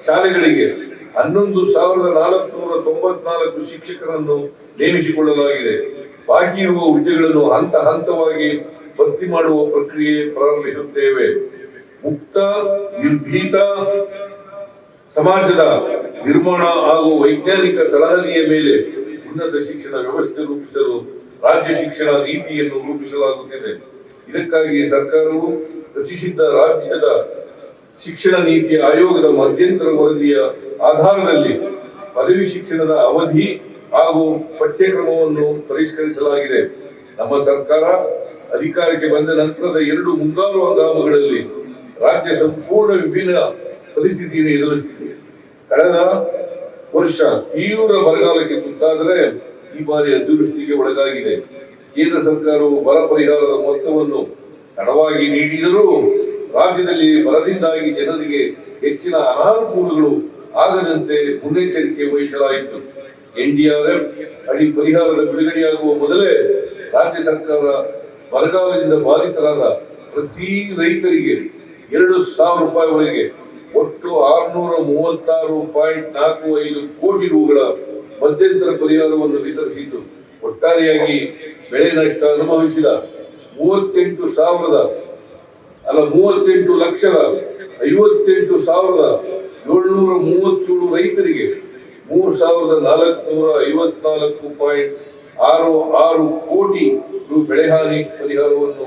ಶಾಲೆಗಳಿಗೆ 11,494 ಶಿಕ್ಷಕರನ್ನು ನೇಮಿಸಿಕೊಳ್ಳಲಾಗಿದೆ. ಬಾಕಿ ಇರುವ ಹುದ್ದೆಗಳನ್ನು ಹಂತ ಹಂತವಾಗಿ ಭರ್ತಿ ಮಾಡುವ ಪ್ರಕ್ರಿಯೆ ಪ್ರಾರಂಭಿಸುತ್ತೇವೆ. ಮುಕ್ತ ನಿರ್ಭೀತ ಸಮಾಜದ ನಿರ್ಮಾಣ ಹಾಗೂ ವೈಜ್ಞಾನಿಕ ತಳಹದಿಯ ಮೇಲೆ ಉನ್ನತ ಶಿಕ್ಷಣ ವ್ಯವಸ್ಥೆ ರೂಪಿಸಲು ರಾಜ್ಯ ಶಿಕ್ಷಣ ನೀತಿಯನ್ನು ರೂಪಿಸಲಾಗುತ್ತಿದೆ. ಇದಕ್ಕಾಗಿ ಸರ್ಕಾರವು ರಚಿಸಿದ್ದ ರಾಜ್ಯದ ಶಿಕ್ಷಣ ನೀತಿ ಆಯೋಗದ ಮಧ್ಯಂತರ ವರದಿಯ ಆಧಾರದಲ್ಲಿ ಪದವಿ ಶಿಕ್ಷಣದ ಅವಧಿ ಹಾಗೂ ಪಠ್ಯಕ್ರಮವನ್ನು ಪರಿಷ್ಕರಿಸಲಾಗಿದೆ. ನಮ್ಮ ಸರ್ಕಾರ ಅಧಿಕಾರಕ್ಕೆ ಬಂದ ನಂತರದ 2 ಮುಂಗಾರು ಹಂಗಾಮಗಳಲ್ಲಿ ರಾಜ್ಯ ಸಂಪೂರ್ಣ ವಿಭಿನ್ನ ಪರಿಸ್ಥಿತಿಯನ್ನು ಎದುರಿಸುತ್ತಿದೆ. ಕಳೆದ ವರ್ಷ ತೀವ್ರ ಬರಗಾಲಕ್ಕೆ ತುತ್ತಾದರೆ ಈ ಬಾರಿ ಅತಿವೃಷ್ಟಿಗೆ ಒಳಗಾಗಿದೆ. ಕೇಂದ್ರ ಸರ್ಕಾರವು ಬರ ಪರಿಹಾರದ ಮೊತ್ತವನ್ನು ತಡವಾಗಿ ನೀಡಿದರೂ ರಾಜ್ಯದಲ್ಲಿ ಬರದಿಂದಾಗಿ ಜನರಿಗೆ ಹೆಚ್ಚಿನ ಅನಾನುಕೂಲಗಳು ಆಗದಂತೆ ಮುನ್ನೆಚ್ಚರಿಕೆ ವಹಿಸಲಾಯಿತು. NDRF ಅಡಿ ಪರಿಹಾರದ ಬಿಡುಗಡೆಯಾಗುವ ಮೊದಲೇ ರಾಜ್ಯ ಸರ್ಕಾರ ಬರಗಾಲದಿಂದ ಬಾಧಿತರಾದ ಪ್ರತಿ ರೈತರಿಗೆ 2,000 ರೂಪಾಯಿವರೆಗೆ ಒಟ್ಟು 636.45 ಕೋಟಿ ರೂಗಳ ಮಧ್ಯಂತರ ಪರಿಹಾರವನ್ನು ವಿತರಿಸಿತು. ಒಟ್ಟಾರೆಯಾಗಿ ಬೆಳೆ ನಷ್ಟ ಅನುಭವಿಸಿದ 38,58,737 ರೈತರಿಗೆ 3,454.66 ಕೋಟಿ ರು ಬೆಳೆಹಾನಿ ಪರಿಹಾರವನ್ನು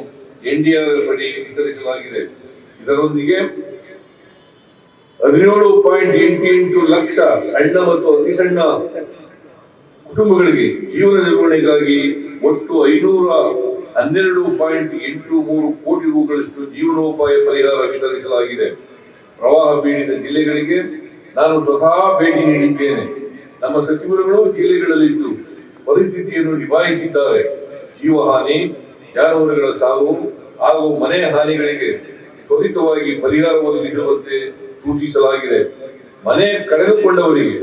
NDRF ಅಡಿ ವಿತರಿಸಲಾಗಿದೆ. ಇದರೊಂದಿಗೆ 17.88 ಲಕ್ಷ ಸಣ್ಣ ಮತ್ತು ಅತಿ ಸಣ್ಣ ಕುಟುಂಬಗಳಿಗೆ ಜೀವನ ನಿರ್ವಹಣೆಗಾಗಿ ಒಟ್ಟು 512.83 ಕೋಟಿ ರೂಗಳಷ್ಟು ಜೀವನೋಪಾಯ ಪರಿಹಾರ ವಿತರಿಸಲಾಗಿದೆ. ಪ್ರವಾಹ ಪೀಡಿತ ಜಿಲ್ಲೆಗಳಿಗೆ ನಾನು ಸ್ವತಃ ಭೇಟಿ ನೀಡಿದ್ದೇನೆ. ನಮ್ಮ ಸಚಿವರುಗಳು ಜಿಲ್ಲೆಗಳಲ್ಲಿದ್ದು ಪರಿಸ್ಥಿತಿಯನ್ನು ನಿಭಾಯಿಸಿದ್ದಾರೆ. ಜೀವಹಾನಿ, ಜಾನುವಾರುಗಳ ಸಾವು ಹಾಗೂ ಮನೆ ಹಾನಿಗಳಿಗೆ ತ್ವರಿತವಾಗಿ ಪರಿಹಾರ ಒದಗಿಸುವಂತೆ ಸೂಚಿಸಲಾಗಿದೆ. ಮನೆ ಕಳೆದುಕೊಂಡವರಿಗೆ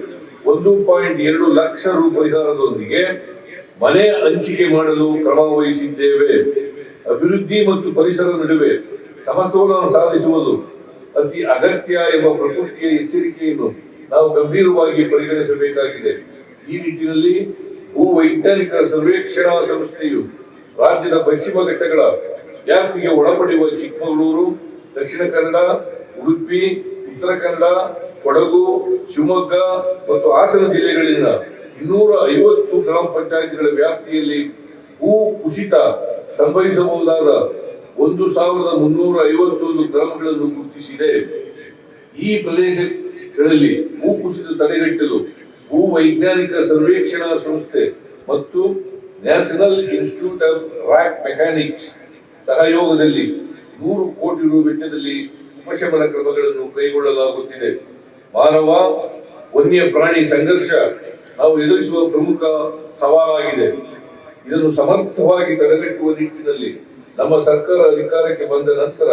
1.2 ಲಕ್ಷ ರು ಪರಿಹಾರದೊಂದಿಗೆ ಮನೆ ಹಂಚಿಕೆ ಮಾಡಲು ಕ್ರಮ ವಹಿಸಿದ್ದೇವೆ. ಅಭಿವೃದ್ಧಿ ಮತ್ತು ಪರಿಸರ ನಡುವೆ ಸಮತೋಲನ ಸಾಧಿಸುವುದು ಅತಿ ಅಗತ್ಯ ಎಂಬ ಪ್ರಕೃತಿಯ ಎಚ್ಚರಿಕೆಯನ್ನು ನಾವು ಗಂಭೀರವಾಗಿ ಪರಿಗಣಿಸಬೇಕಾಗಿದೆ. ಈ ನಿಟ್ಟಿನಲ್ಲಿ ಭೂ ವೈಜ್ಞಾನಿಕ ಸರ್ವೇಕ್ಷಣಾ ಸಂಸ್ಥೆಯು ರಾಜ್ಯದ ಪಶ್ಚಿಮ ಘಟ್ಟಗಳ ವ್ಯಾಪ್ತಿಗೆ ಒಳಪಡುವ ಚಿಕ್ಕಮಗಳೂರು, ದಕ್ಷಿಣ ಕನ್ನಡ, ಉಡುಪಿ, ಉತ್ತರ ಕನ್ನಡ, ಕೊಡಗು, ಶಿವಮೊಗ್ಗ ಮತ್ತು ಹಾಸನ ಜಿಲ್ಲೆಗಳಿಂದ 250 ಗ್ರಾಮ ಪಂಚಾಯತ್ಗಳ ವ್ಯಾಪ್ತಿಯಲ್ಲಿ ಭೂ ಕುಸಿತ ಸಂಭವಿಸಬಹುದಾದ 1,351 ಗ್ರಾಮಗಳನ್ನು ಗುರುತಿಸಿದೆ. ಈ ಪ್ರದೇಶಗಳಲ್ಲಿ ಭೂ ಕುಸಿತ ತಡೆಗಟ್ಟಲು ಭೂ ವೈಜ್ಞಾನಿಕ ಸರ್ವೇಕ್ಷಣಾ ಸಂಸ್ಥೆ ಮತ್ತು national institute of rock mechanics ಸಹಯೋಗದಲ್ಲಿ 100 ಕೋಟಿ ರು ವೆಚ್ಚದಲ್ಲಿ ಉಪಶಮನ ಕ್ರಮಗಳನ್ನು ಕೈಗೊಳ್ಳಲಾಗುತ್ತಿದೆ. ಮಾನವ ವನ್ಯ ಪ್ರಾಣಿ ಸಂಘರ್ಷ ನಾವು ಎದುರಿಸುವ ಪ್ರಮುಖ ಸವಾಲಾಗಿದೆ. ಇದನ್ನು ಸಮರ್ಥವಾಗಿ ತಡೆಗಟ್ಟುವ ನಿಟ್ಟಿನಲ್ಲಿ ನಮ್ಮ ಸರ್ಕಾರ ಅಧಿಕಾರಕ್ಕೆ ಬಂದ ನಂತರ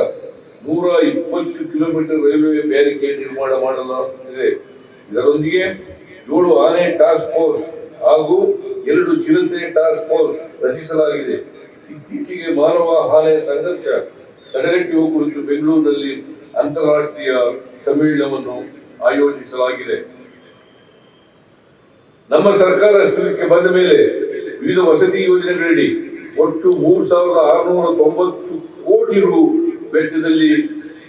120 ಕಿಲೋಮೀಟರ್ ರೈಲ್ವೆ ಬ್ಯಾರಿಕೇಡ್ ನಿರ್ಮಾಣ ಮಾಡಲಾಗುತ್ತಿದೆ. ಇದರೊಂದಿಗೆ 7 ಆನೆ ಟಾಸ್ಕ್ ಫೋರ್ಸ್ ಹಾಗೂ 2 ಚಿರತೆ ಟಾಸ್ಕ್ ಫೋರ್ಸ್ ರಚಿಸಲಾಗಿದೆ. ಇತ್ತೀಚೆಗೆ ಮಾನವ ಆನೆ ಸಂಘರ್ಷ ತಡೆಗಟ್ಟುವ ಕುರಿತು ಬೆಂಗಳೂರಿನಲ್ಲಿ ಅಂತಾರಾಷ್ಟ್ರೀಯ ಸಮ್ಮೇಳನವನ್ನು ಆಯೋಜಿಸಲಾಗಿದೆ. ನಮ್ಮ ಸರ್ಕಾರ ಅಸ್ತಿತ್ವಕ್ಕೆ ಬಂದ ಮೇಲೆ ವಿವಿಧ ವಸತಿ ಯೋಜನೆಗಳಡಿ ಒಟ್ಟು 3,690 ಕೋಟಿ ರು ವೆಚ್ಚದಲ್ಲಿ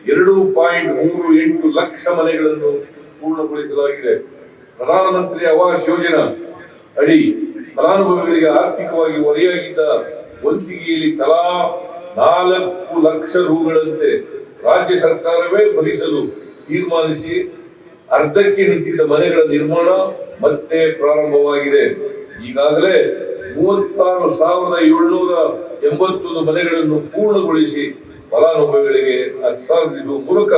2.38 ಲಕ್ಷ ಮನೆಗಳನ್ನು ಪೂರ್ಣಗೊಳಿಸಲಾಗಿದೆ. ಪ್ರಧಾನಮಂತ್ರಿ ಆವಾಸ್ ಯೋಜನಾ ಅಡಿ ಫಲಾನುಭವಿಗಳಿಗೆ ಆರ್ಥಿಕವಾಗಿ ಹೊರೆಯಾಗಿದ್ದ ವಂತಿಗೆಯಲ್ಲಿ ತಲಾ 4 ಲಕ್ಷ ರುಗಳಂತೆ ರಾಜ್ಯ ಸರ್ಕಾರವೇ ಭರಿಸಲು ತೀರ್ಮಾನಿಸಿ ಅರ್ಧಕ್ಕೆ ನಿಂತಿದ್ದ ಮನೆಗಳ ನಿರ್ಮಾಣ ಮತ್ತೆ ಪ್ರಾರಂಭವಾಗಿದೆ. ಈಗಾಗಲೇ 36,781 ಮನೆಗಳನ್ನು ಪೂರ್ಣಗೊಳಿಸಿ ಫಲಾನುಭವಿಗಳಿಗೆ ಹಸ್ತಾಂತರಿಸುವ ಮೂಲಕ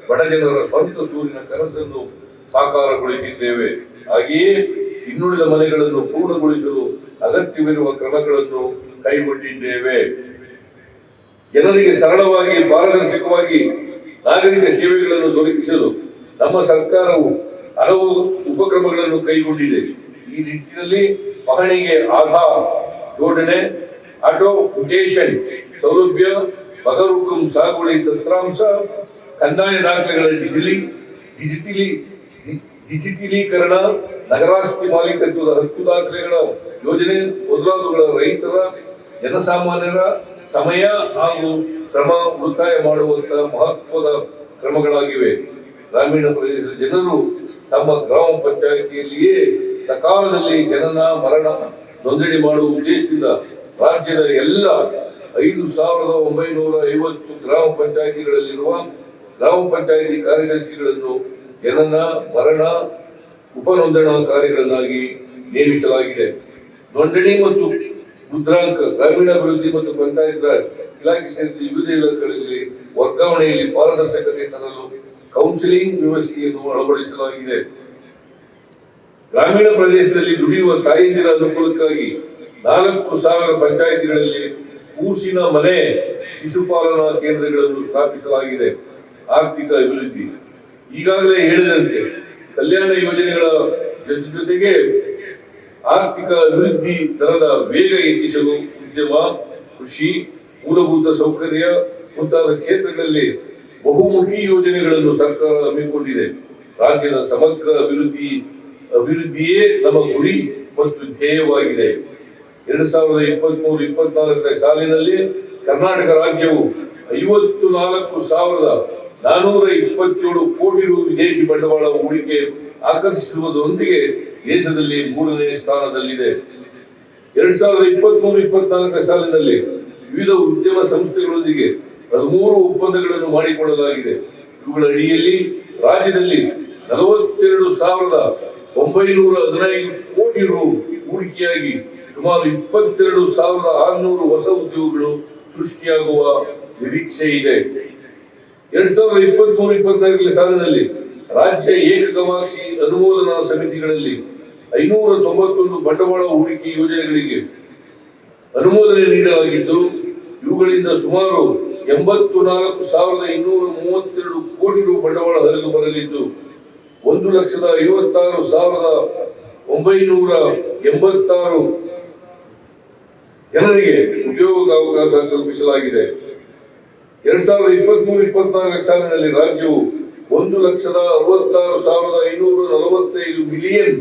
ಬಡಜನರ ಸ್ವಂತ ಸೂರಿನ ಕನಸನ್ನು ಸಾಕಾರಗೊಳಿಸಿದ್ದೇವೆ. ಹಾಗೆಯೇ ಇನ್ನುಳಿದ ಮನೆಗಳನ್ನು ಪೂರ್ಣಗೊಳಿಸಲು ಅಗತ್ಯವಿರುವ ಕ್ರಮಗಳನ್ನು ಕೈಗೊಂಡಿದ್ದೇವೆ. ಜನರಿಗೆ ಸರಳವಾಗಿ ಪಾರದರ್ಶಕವಾಗಿ ನಾಗರಿಕ ಸೇವೆಗಳನ್ನು ದೊರಕಿಸಲು ನಮ್ಮ ಸರ್ಕಾರವು ಹಲವು ಉಪಕ್ರಮಗಳನ್ನು ಕೈಗೊಂಡಿದೆ. ಈ ನಿಟ್ಟಿನಲ್ಲಿ ಪಹಣಿಗೆ ಆಧಾರ್ ಜೋಡಣೆ, ಆಟೋ ಮ್ಯೂಟೇಷನ್ ಸೌಲಭ್ಯ, ಬಗರುಕುಂ ಸಾಗುವಳಿ ತಂತ್ರಾಂಶ, ಕಂದಾಯ ದಾಖಲೆಗಳ ಡಿಜಿಟಲೀಕರಣ, ನಗರಾಸ್ತಿ ಮಾಲೀಕತ್ವದ ಹಕ್ಕು ದಾಖಲೆಗಳ ಯೋಜನೆ ಮೊದಲಾದವುಗಳ ರೈತರ ಜನಸಾಮಾನ್ಯರ ಸಮಯ ಹಾಗೂ ಶ್ರಮ ಉಳಿತಾಯ ಮಾಡುವಂತಹ ಮಹತ್ವದ ಕ್ರಮಗಳಾಗಿವೆ. ಗ್ರಾಮೀಣ ಪ್ರದೇಶದ ಜನರು ತಮ್ಮ ಗ್ರಾಮ ಪಂಚಾಯಿತಿಯಲ್ಲಿಯೇ ಸಕಾಲದಲ್ಲಿ ಜನನ ಮರಣ ನೋಂದಣಿ ಮಾಡುವ ಉದ್ದೇಶದಿಂದ ರಾಜ್ಯದ ಎಲ್ಲ 5,950 ಗ್ರಾಮ ಪಂಚಾಯಿತಿಗಳಲ್ಲಿರುವ ಗ್ರಾಮ ಪಂಚಾಯಿತಿ ಕಾರ್ಯದರ್ಶಿಗಳನ್ನು ಜನನ ಮರಣ ಉಪನೋಂದಣಾಕಾರಿಗಳನ್ನಾಗಿ ನೇಮಿಸಲಾಗಿದೆ. ನೋಂದಣಿ ಮತ್ತು ಮುದ್ರಾಂಕ, ಗ್ರಾಮೀಣಾಭಿವೃದ್ಧಿ ಮತ್ತು ಪಂಚಾಯತ್ ರಾಜ್ ಇಲಾಖೆ ಸೇರಿದಂತೆ ವಿವಿಧ ಇಲಾಖೆಗಳಲ್ಲಿ ವರ್ಗಾವಣೆಯಲ್ಲಿ ಪಾರದರ್ಶಕತೆ ತರಲು ಕೌನ್ಸಿಲಿಂಗ್ ವ್ಯವಸ್ಥೆಯನ್ನು ಅಳವಡಿಸಲಾಗಿದೆ. ಗ್ರಾಮೀಣ ಪ್ರದೇಶದಲ್ಲಿ ದುಡಿಯುವ ತಾಯಂದಿರ ಅನುಕೂಲಕ್ಕಾಗಿ 4,000 ಪಂಚಾಯಿತಿಗಳಲ್ಲಿ ಕೂಸಿನ ಮನೆ ಶಿಶುಪಾಲನಾ ಕೇಂದ್ರಗಳನ್ನು ಸ್ಥಾಪಿಸಲಾಗಿದೆ. ಆರ್ಥಿಕ ಅಭಿವೃದ್ಧಿ, ಈಗಾಗಲೇ ಹೇಳಿದಂತೆ ಕಲ್ಯಾಣ ಯೋಜನೆಗಳ ಜೊತೆಗೆ ಆರ್ಥಿಕ ಅಭಿವೃದ್ಧಿ ದರದ ವೇಗ ಹೆಚ್ಚಿಸಲು ಉದ್ಯಮ, ಕೃಷಿ, ಮೂಲಭೂತ ಸೌಕರ್ಯ ಮುಂತಾದ ಕ್ಷೇತ್ರಗಳಲ್ಲಿ ಬಹುಮುಖಿ ಯೋಜನೆಗಳನ್ನು ಸರ್ಕಾರ ಹಮ್ಮಿಕೊಂಡಿದೆ. ರಾಜ್ಯದ ಸಮಗ್ರ ಅಭಿವೃದ್ಧಿಯೇ ನಮ್ಮ ಗುರಿ ಮತ್ತು ಧ್ಯೇಯವಾಗಿದೆ. 2023-24 ಸಾಲಿನಲ್ಲಿ ಕರ್ನಾಟಕ ರಾಜ್ಯವು 54,427 ಕೋಟಿ ರು ವಿದೇಶಿ ಬಂಡವಾಳ ಹೂಡಿಕೆ ಆಕರ್ಷಿಸುವುದರೊಂದಿಗೆ ದೇಶದಲ್ಲಿ 3ನೇ ಸ್ಥಾನದಲ್ಲಿದೆ. 2023-24 ಸಾಲಿನಲ್ಲಿ ವಿವಿಧ ಉದ್ಯಮ ಸಂಸ್ಥೆಗಳೊಂದಿಗೆ 13 ಒಪ್ಪಂದಗಳನ್ನು ಮಾಡಿಕೊಳ್ಳಲಾಗಿದೆ. ಇವುಗಳ ಅಡಿಯಲ್ಲಿ ರಾಜ್ಯದಲ್ಲಿ 42,915 ಕೋಟಿ ರು ಹೂಡಿಕೆಯಾಗಿ ಸುಮಾರು 22,600 ಹೊಸ ಉದ್ಯೋಗಗಳು ಸೃಷ್ಟಿಯಾಗುವ ನಿರೀಕ್ಷೆ ಇದೆ. 2023-24 ಸಾಲಿನಲ್ಲಿ ರಾಜ್ಯ ಏಕಗವಾಕ್ಷಿ ಅನುಮೋದನಾ ಸಮಿತಿಗಳಲ್ಲಿ 591 ಬಂಡವಾಳ ಹೂಡಿಕೆ ಯೋಜನೆಗಳಿಗೆ ಅನುಮೋದನೆ ನೀಡಲಾಗಿದ್ದು, ಇವುಗಳಿಂದ ಸುಮಾರು 84,232 ಕೋಟಿ ರು ಬಂಡವಾಳ ಹರಿದು ಬರಲಿದ್ದು 1,56,986 ಜನರಿಗೆ ಉದ್ಯೋಗಾವಕಾಶ ಕಲ್ಪಿಸಲಾಗಿದೆ. 2023-24 ಸಾಲಿನಲ್ಲಿ ರಾಜ್ಯವು 1,66,545 ಮಿಲಿಯನ್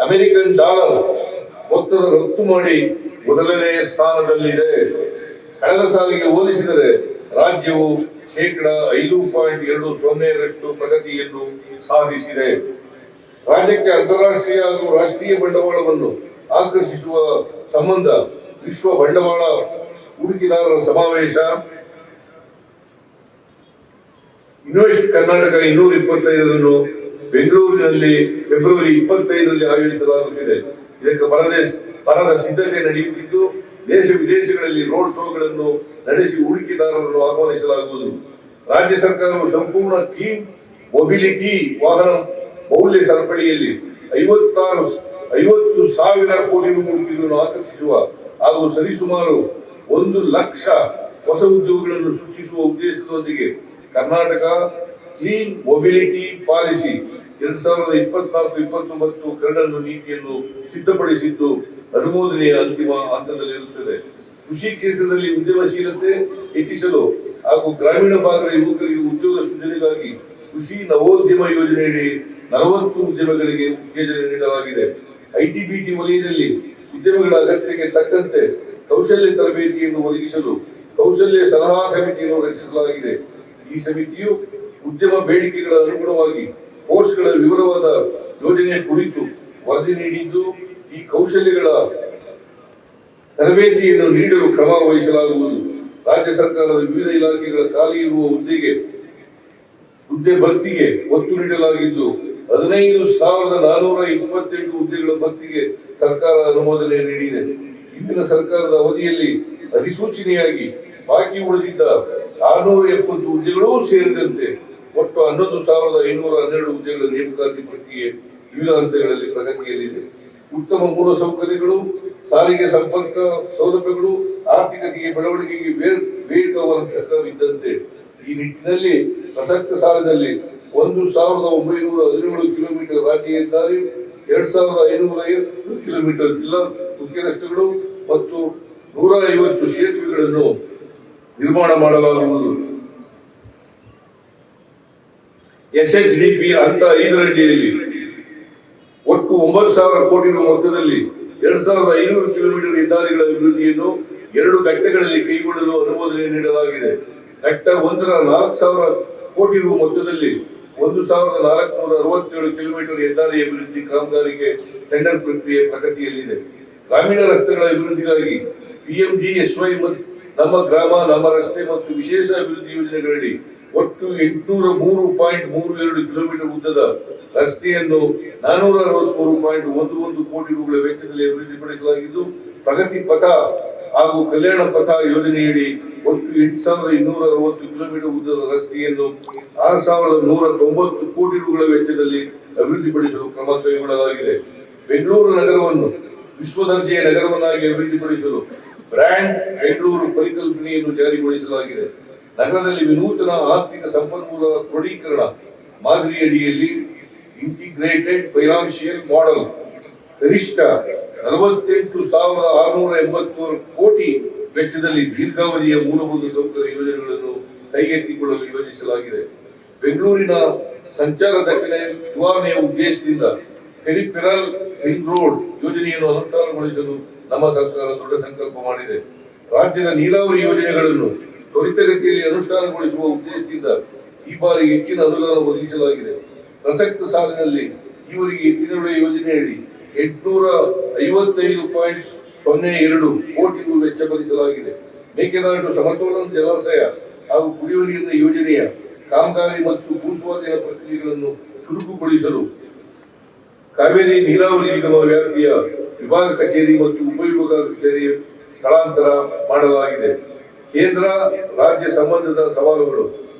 ಅಮೆರಿಕನ್ ಡಾಲರ್ ಮೊತ್ತದ ರಫ್ತು ಮಾಡಿ ಮೊದಲನೇ ಸ್ಥಾನದಲ್ಲಿದೆ. ಕಳೆದ ಸಾಲಿಗೆ ಹೋಲಿಸಿದರೆ ರಾಜ್ಯವು 5.20% ಪ್ರಗತಿಯನ್ನು ಸಾಧಿಸಿದೆ. ರಾಜ್ಯಕ್ಕೆ ಅಂತಾರಾಷ್ಟ್ರೀಯ ಹಾಗೂ ರಾಷ್ಟ್ರೀಯ ಬಂಡವಾಳವನ್ನು ಆಕರ್ಷಿಸುವ ಸಂಬಂಧ ವಿಶ್ವ ಬಂಡವಾಳ ಹೂಡಿಕೆದಾರರ ಸಮಾವೇಶ ಇನ್ವೆಸ್ಟ್ ಕರ್ನಾಟಕ 225 ಬೆಂಗಳೂರಿನಲ್ಲಿ ಫೆಬ್ರವರಿ 25ರಲ್ಲಿ ಆಯೋಜಿಸಲಾಗುತ್ತಿದೆ. ಇದಕ್ಕೆ ಬರದ ಸಿದ್ಧತೆ ನಡೆಯುತ್ತಿದ್ದು, ದೇಶ ವಿದೇಶಗಳಲ್ಲಿ ರೋಡ್ ಶೋಗಳನ್ನು ನಡೆಸಿ ಹೂಡಿಕೆದಾರರನ್ನು ಆಹ್ವಾನಿಸಲಾಗುವುದು. ರಾಜ್ಯ ಸರ್ಕಾರವು ಸಂಪೂರ್ಣ ಕ್ಲೀನ್ ಮೊಬಿಲಿಟಿ ವಾಹನ ಮೌಲ್ಯ ಸರಪಳಿಯಲ್ಲಿ 50,000 ಕೋಟಿ ರು ಹೂಡಿಕೆಗಳನ್ನು ಆಕರ್ಷಿಸುವ ಹಾಗೂ ಸರಿಸುಮಾರು 1 ಲಕ್ಷ ಹೊಸ ಉದ್ಯೋಗಗಳನ್ನು ಸೃಷ್ಟಿಸುವ ಉದ್ದೇಶದೊಂದಿಗೆ ಕರ್ನಾಟಕ ಕ್ಲೀನ್ ಮೊಬಿಲಿಟಿ ಪಾಲಿಸಿ 2024-29 ಕರಡನ್ನು ನೀತಿಯನ್ನು ಸಿದ್ಧಪಡಿಸಿದ್ದು ಅನುಮೋದನೆಯ ಅಂತಿಮ ಹಂತದಲ್ಲಿರುತ್ತದೆ. ಕೃಷಿ ಕ್ಷೇತ್ರದಲ್ಲಿ ಉದ್ಯಮಶೀಲತೆ ಹೆಚ್ಚಿಸಲು ಹಾಗೂ ಗ್ರಾಮೀಣ ಭಾಗದ ಯುವಕರಿಗೆ ಉದ್ಯೋಗ ಸೃಜನೆಗಾಗಿ ಕೃಷಿ ನವೋದ್ಯಮ ಯೋಜನೆಯಡಿ 40 ಉದ್ಯಮಗಳಿಗೆ ಉತ್ತೇಜನ ನೀಡಲಾಗಿದೆ. ಐಟಿ ಬಿಟಿ ವಲಯದಲ್ಲಿ ಉದ್ಯಮಗಳ ಅಗತ್ಯಕ್ಕೆ ತಕ್ಕಂತೆ ಕೌಶಲ್ಯ ತರಬೇತಿಯನ್ನು ಒದಗಿಸಲು ಕೌಶಲ್ಯ ಸಲಹಾ ಸಮಿತಿಯನ್ನು ರಚಿಸಲಾಗಿದೆ. ಈ ಸಮಿತಿಯು ಉದ್ಯಮ ಬೇಡಿಕೆಗಳ ಅನುಗುಣವಾಗಿ ಕೋರ್ಸ್ಗಳ ವಿವರವಾದ ಯೋಜನೆ ಕುರಿತು ವರದಿ ನೀಡಿದ್ದು, ಈ ಕೌಶಲ್ಯಗಳ ತರಬೇತಿಯನ್ನು ನೀಡಲು ಕ್ರಮ ವಹಿಸಲಾಗುವುದು. ರಾಜ್ಯ ಸರ್ಕಾರದ ವಿವಿಧ ಇಲಾಖೆಗಳ ಖಾಲಿ ಇರುವ ಹುದ್ದೆ ಭರ್ತಿಗೆ ಒತ್ತು ನೀಡಲಾಗಿದ್ದು 15,428 ಹುದ್ದೆಗಳ ಭರ್ತಿಗೆ ಸರ್ಕಾರ ಅನುಮೋದನೆ ನೀಡಿದೆ. ಇಂದಿನ ಸರ್ಕಾರದ ಅವಧಿಯಲ್ಲಿ ಅಧಿಸೂಚನೆಯಾಗಿ ಬಾಕಿ ಉಳಿದಿದ್ದ 670 ಹುದ್ದೆಗಳೂ ಸೇರಿದಂತೆ ಒಟ್ಟು 11,512 ಹುದ್ದೆಗಳ ನೇಮಕಾತಿ ಪ್ರಕ್ರಿಯೆ ವಿವಿಧ ಹಂತಗಳಲ್ಲಿ ಪ್ರಗತಿಯಲ್ಲಿದೆ. ಉತ್ತಮ ಮೂಲಸೌಕರ್ಯಗಳು, ಸಾರಿಗೆ ಸಂಪರ್ಕ ಸೌಲಭ್ಯಗಳು ಆರ್ಥಿಕತೆಗೆ ಬೆಳವಣಿಗೆಗೆ ವೇಗವರ್ಧಕವಿದ್ದಂತೆ ಈ ನಿಟ್ಟಿನಲ್ಲಿ ಪ್ರಸಕ್ತ ಸಾಲಿನಲ್ಲಿ 1,917 ಕಿಲೋಮೀಟರ್ ರಾಜ್ಯ ಹೆದ್ದಾರಿ, 2,550 ಕಿಲೋಮೀಟರ್ ಜಿಲ್ಲಾ ಮುಖ್ಯ ರಸ್ತೆಗಳು ಮತ್ತು 150 ಸೇತುವೆಗಳನ್ನು ನಿರ್ಮಾಣ ಮಾಡಲಾಗುವುದು. SSDP ಹಂತ 5 ಅಡಿಯಲ್ಲಿ ಒಟ್ಟು 9,000 ಕೋಟಿ ರು ಮೊತ್ತದಲ್ಲಿ 2,500 ಕಿಲೋಮೀಟರ್ ಹೆದ್ದಾರಿಗಳ ಅಭಿವೃದ್ಧಿಯನ್ನು 2 ಘಟ್ಟಗಳಲ್ಲಿ ಕೈಗೊಳ್ಳಲು ಅನುಮೋದನೆ ನೀಡಲಾಗಿದೆ. ಘಟ್ಟ 1ರ 4,000 ಕೋಟಿ ರು ಮೊತ್ತದಲ್ಲಿ 1,467 ಕಿಲೋಮೀಟರ್ ಹೆದ್ದಾರಿ ಅಭಿವೃದ್ಧಿ ಕಾಮಗಾರಿಗೆ ಟೆಂಡರ್ ಪ್ರಕ್ರಿಯೆ ಪ್ರಗತಿಯಲ್ಲಿದೆ. ಗ್ರಾಮೀಣ ರಸ್ತೆಗಳ ಅಭಿವೃದ್ಧಿಗಾಗಿ PMGSY ನಮ್ಮ ಗ್ರಾಮ ನಮ್ಮ ರಸ್ತೆ ಮತ್ತು ವಿಶೇಷ ಅಭಿವೃದ್ಧಿ ಯೋಜನೆಗಳಡಿ ಒಟ್ಟು 803.32 ಕಿಲೋಮೀಟರ್ ಉದ್ದದ ರಸ್ತೆಯನ್ನು 463.11 ಕೋಟಿ ರೂಗಳ ವೆಚ್ಚದಲ್ಲಿ ಅಭಿವೃದ್ಧಿಪಡಿಸಲಾಗಿದ್ದು, ಪ್ರಗತಿ ಪಥ ಹಾಗೂ ಕಲ್ಯಾಣ ಪಥ ಯೋಜನೆಯಡಿ ಒಟ್ಟು 8,260 ಕಿಲೋಮೀಟರ್ ಉದ್ದದ ರಸ್ತೆಯನ್ನು 6,190 ಕೋಟಿ ರೂಗಳ ವೆಚ್ಚದಲ್ಲಿ ಅಭಿವೃದ್ಧಿಪಡಿಸಲು ಕ್ರಮ ಕೈಗೊಳ್ಳಲಾಗಿದೆ. ಬೆಂಗಳೂರು ನಗರವನ್ನು ವಿಶ್ವ ದರ್ಜೆಯ ನಗರವನ್ನಾಗಿ ಅಭಿವೃದ್ಧಿಪಡಿಸಲು ಬ್ರ್ಯಾಂಡ್ ಬೆಂಗಳೂರು ಪರಿಕಲ್ಪನೆಯನ್ನು ಜಾರಿಗೊಳಿಸಲಾಗಿದೆ. ನಗರದಲ್ಲಿ ವಿನೂತನ ಆರ್ಥಿಕ ಸಂಪನ್ಮೂಲ ಕ್ರೋಢೀಕರಣ ಮಾದರಿಯಡಿಯಲ್ಲಿ ಇಂಟಿಗ್ರೇಟೆಡ್ ಫೈನಾನ್ಷಿಯಲ್ ಮಾಡೆಲ್ ಕನಿಷ್ಠ 48,681 ಕೋಟಿ ವೆಚ್ಚದಲ್ಲಿ ದೀರ್ಘಾವಧಿಯ ಮೂಲಭೂತ ಸೌಕರ್ಯ ಯೋಜನೆಗಳನ್ನು ಕೈಗೆತ್ತಿಕೊಳ್ಳಲು ಯೋಜಿಸಲಾಗಿದೆ. ಬೆಂಗಳೂರಿನ ಸಂಚಾರ ದಟ್ಟಣೆ ನಿವಾರಣೆಯ ಉದ್ದೇಶದಿಂದ ಪೆರಿಫೆರಲ್ ರಿಂಗ್ ರೋಡ್ ಯೋಜನೆಯನ್ನು ಅನುಷ್ಠಾನಗೊಳಿಸಲು ನಮ್ಮ ಸರ್ಕಾರ ದೊಡ್ಡ ಸಂಕಲ್ಪ ಮಾಡಿದೆ. ರಾಜ್ಯದ ನೀರಾವರಿ ಯೋಜನೆಗಳನ್ನು ತ್ವರಿತಗತಿಯಲ್ಲಿ ಅನುಷ್ಠಾನಗೊಳಿಸುವ ಉದ್ದೇಶದಿಂದ ಈ ಬಾರಿ ಹೆಚ್ಚಿನ ಅನುದಾನ ಒದಗಿಸಲಾಗಿದೆ. ಪ್ರಸಕ್ತ ಸಾಲಿನಲ್ಲಿ ಈವರೆಗೆ ಎತ್ತಿನಹೊಳೆ ಯೋಜನೆಯಡಿ 855.02 ಕೋಟಿ ರು ವೆಚ್ಚ ಭರಿಸಲಾಗಿದೆ. ಮೇಕೆದಾಟು ಸಮತೋಲನ ಜಲಾಶಯ ಹಾಗೂ ಕುಡಿಯುವ ನೀರಿನ ಯೋಜನೆಯ ಕಾಮಗಾರಿ ಮತ್ತು ಭೂಸ್ವಾಧೀನ ಪ್ರಕ್ರಿಯೆಗಳನ್ನು ಚುರುಕುಗೊಳಿಸಲು ಕಾವೇರಿ ನೀರಾವರಿ ನಿಗಮ ವ್ಯಾಪ್ತಿಯ ವಿಭಾಗ ಕಚೇರಿ ಮತ್ತು ಉಪವಿಭಾಗ ಕಚೇರಿ ಸ್ಥಳಾಂತರ ಮಾಡಲಾಗಿದೆ. ಕೇಂದ್ರ ರಾಜ್ಯ ಸಂಬಂಧದ ಸವಾಲುಗಳು.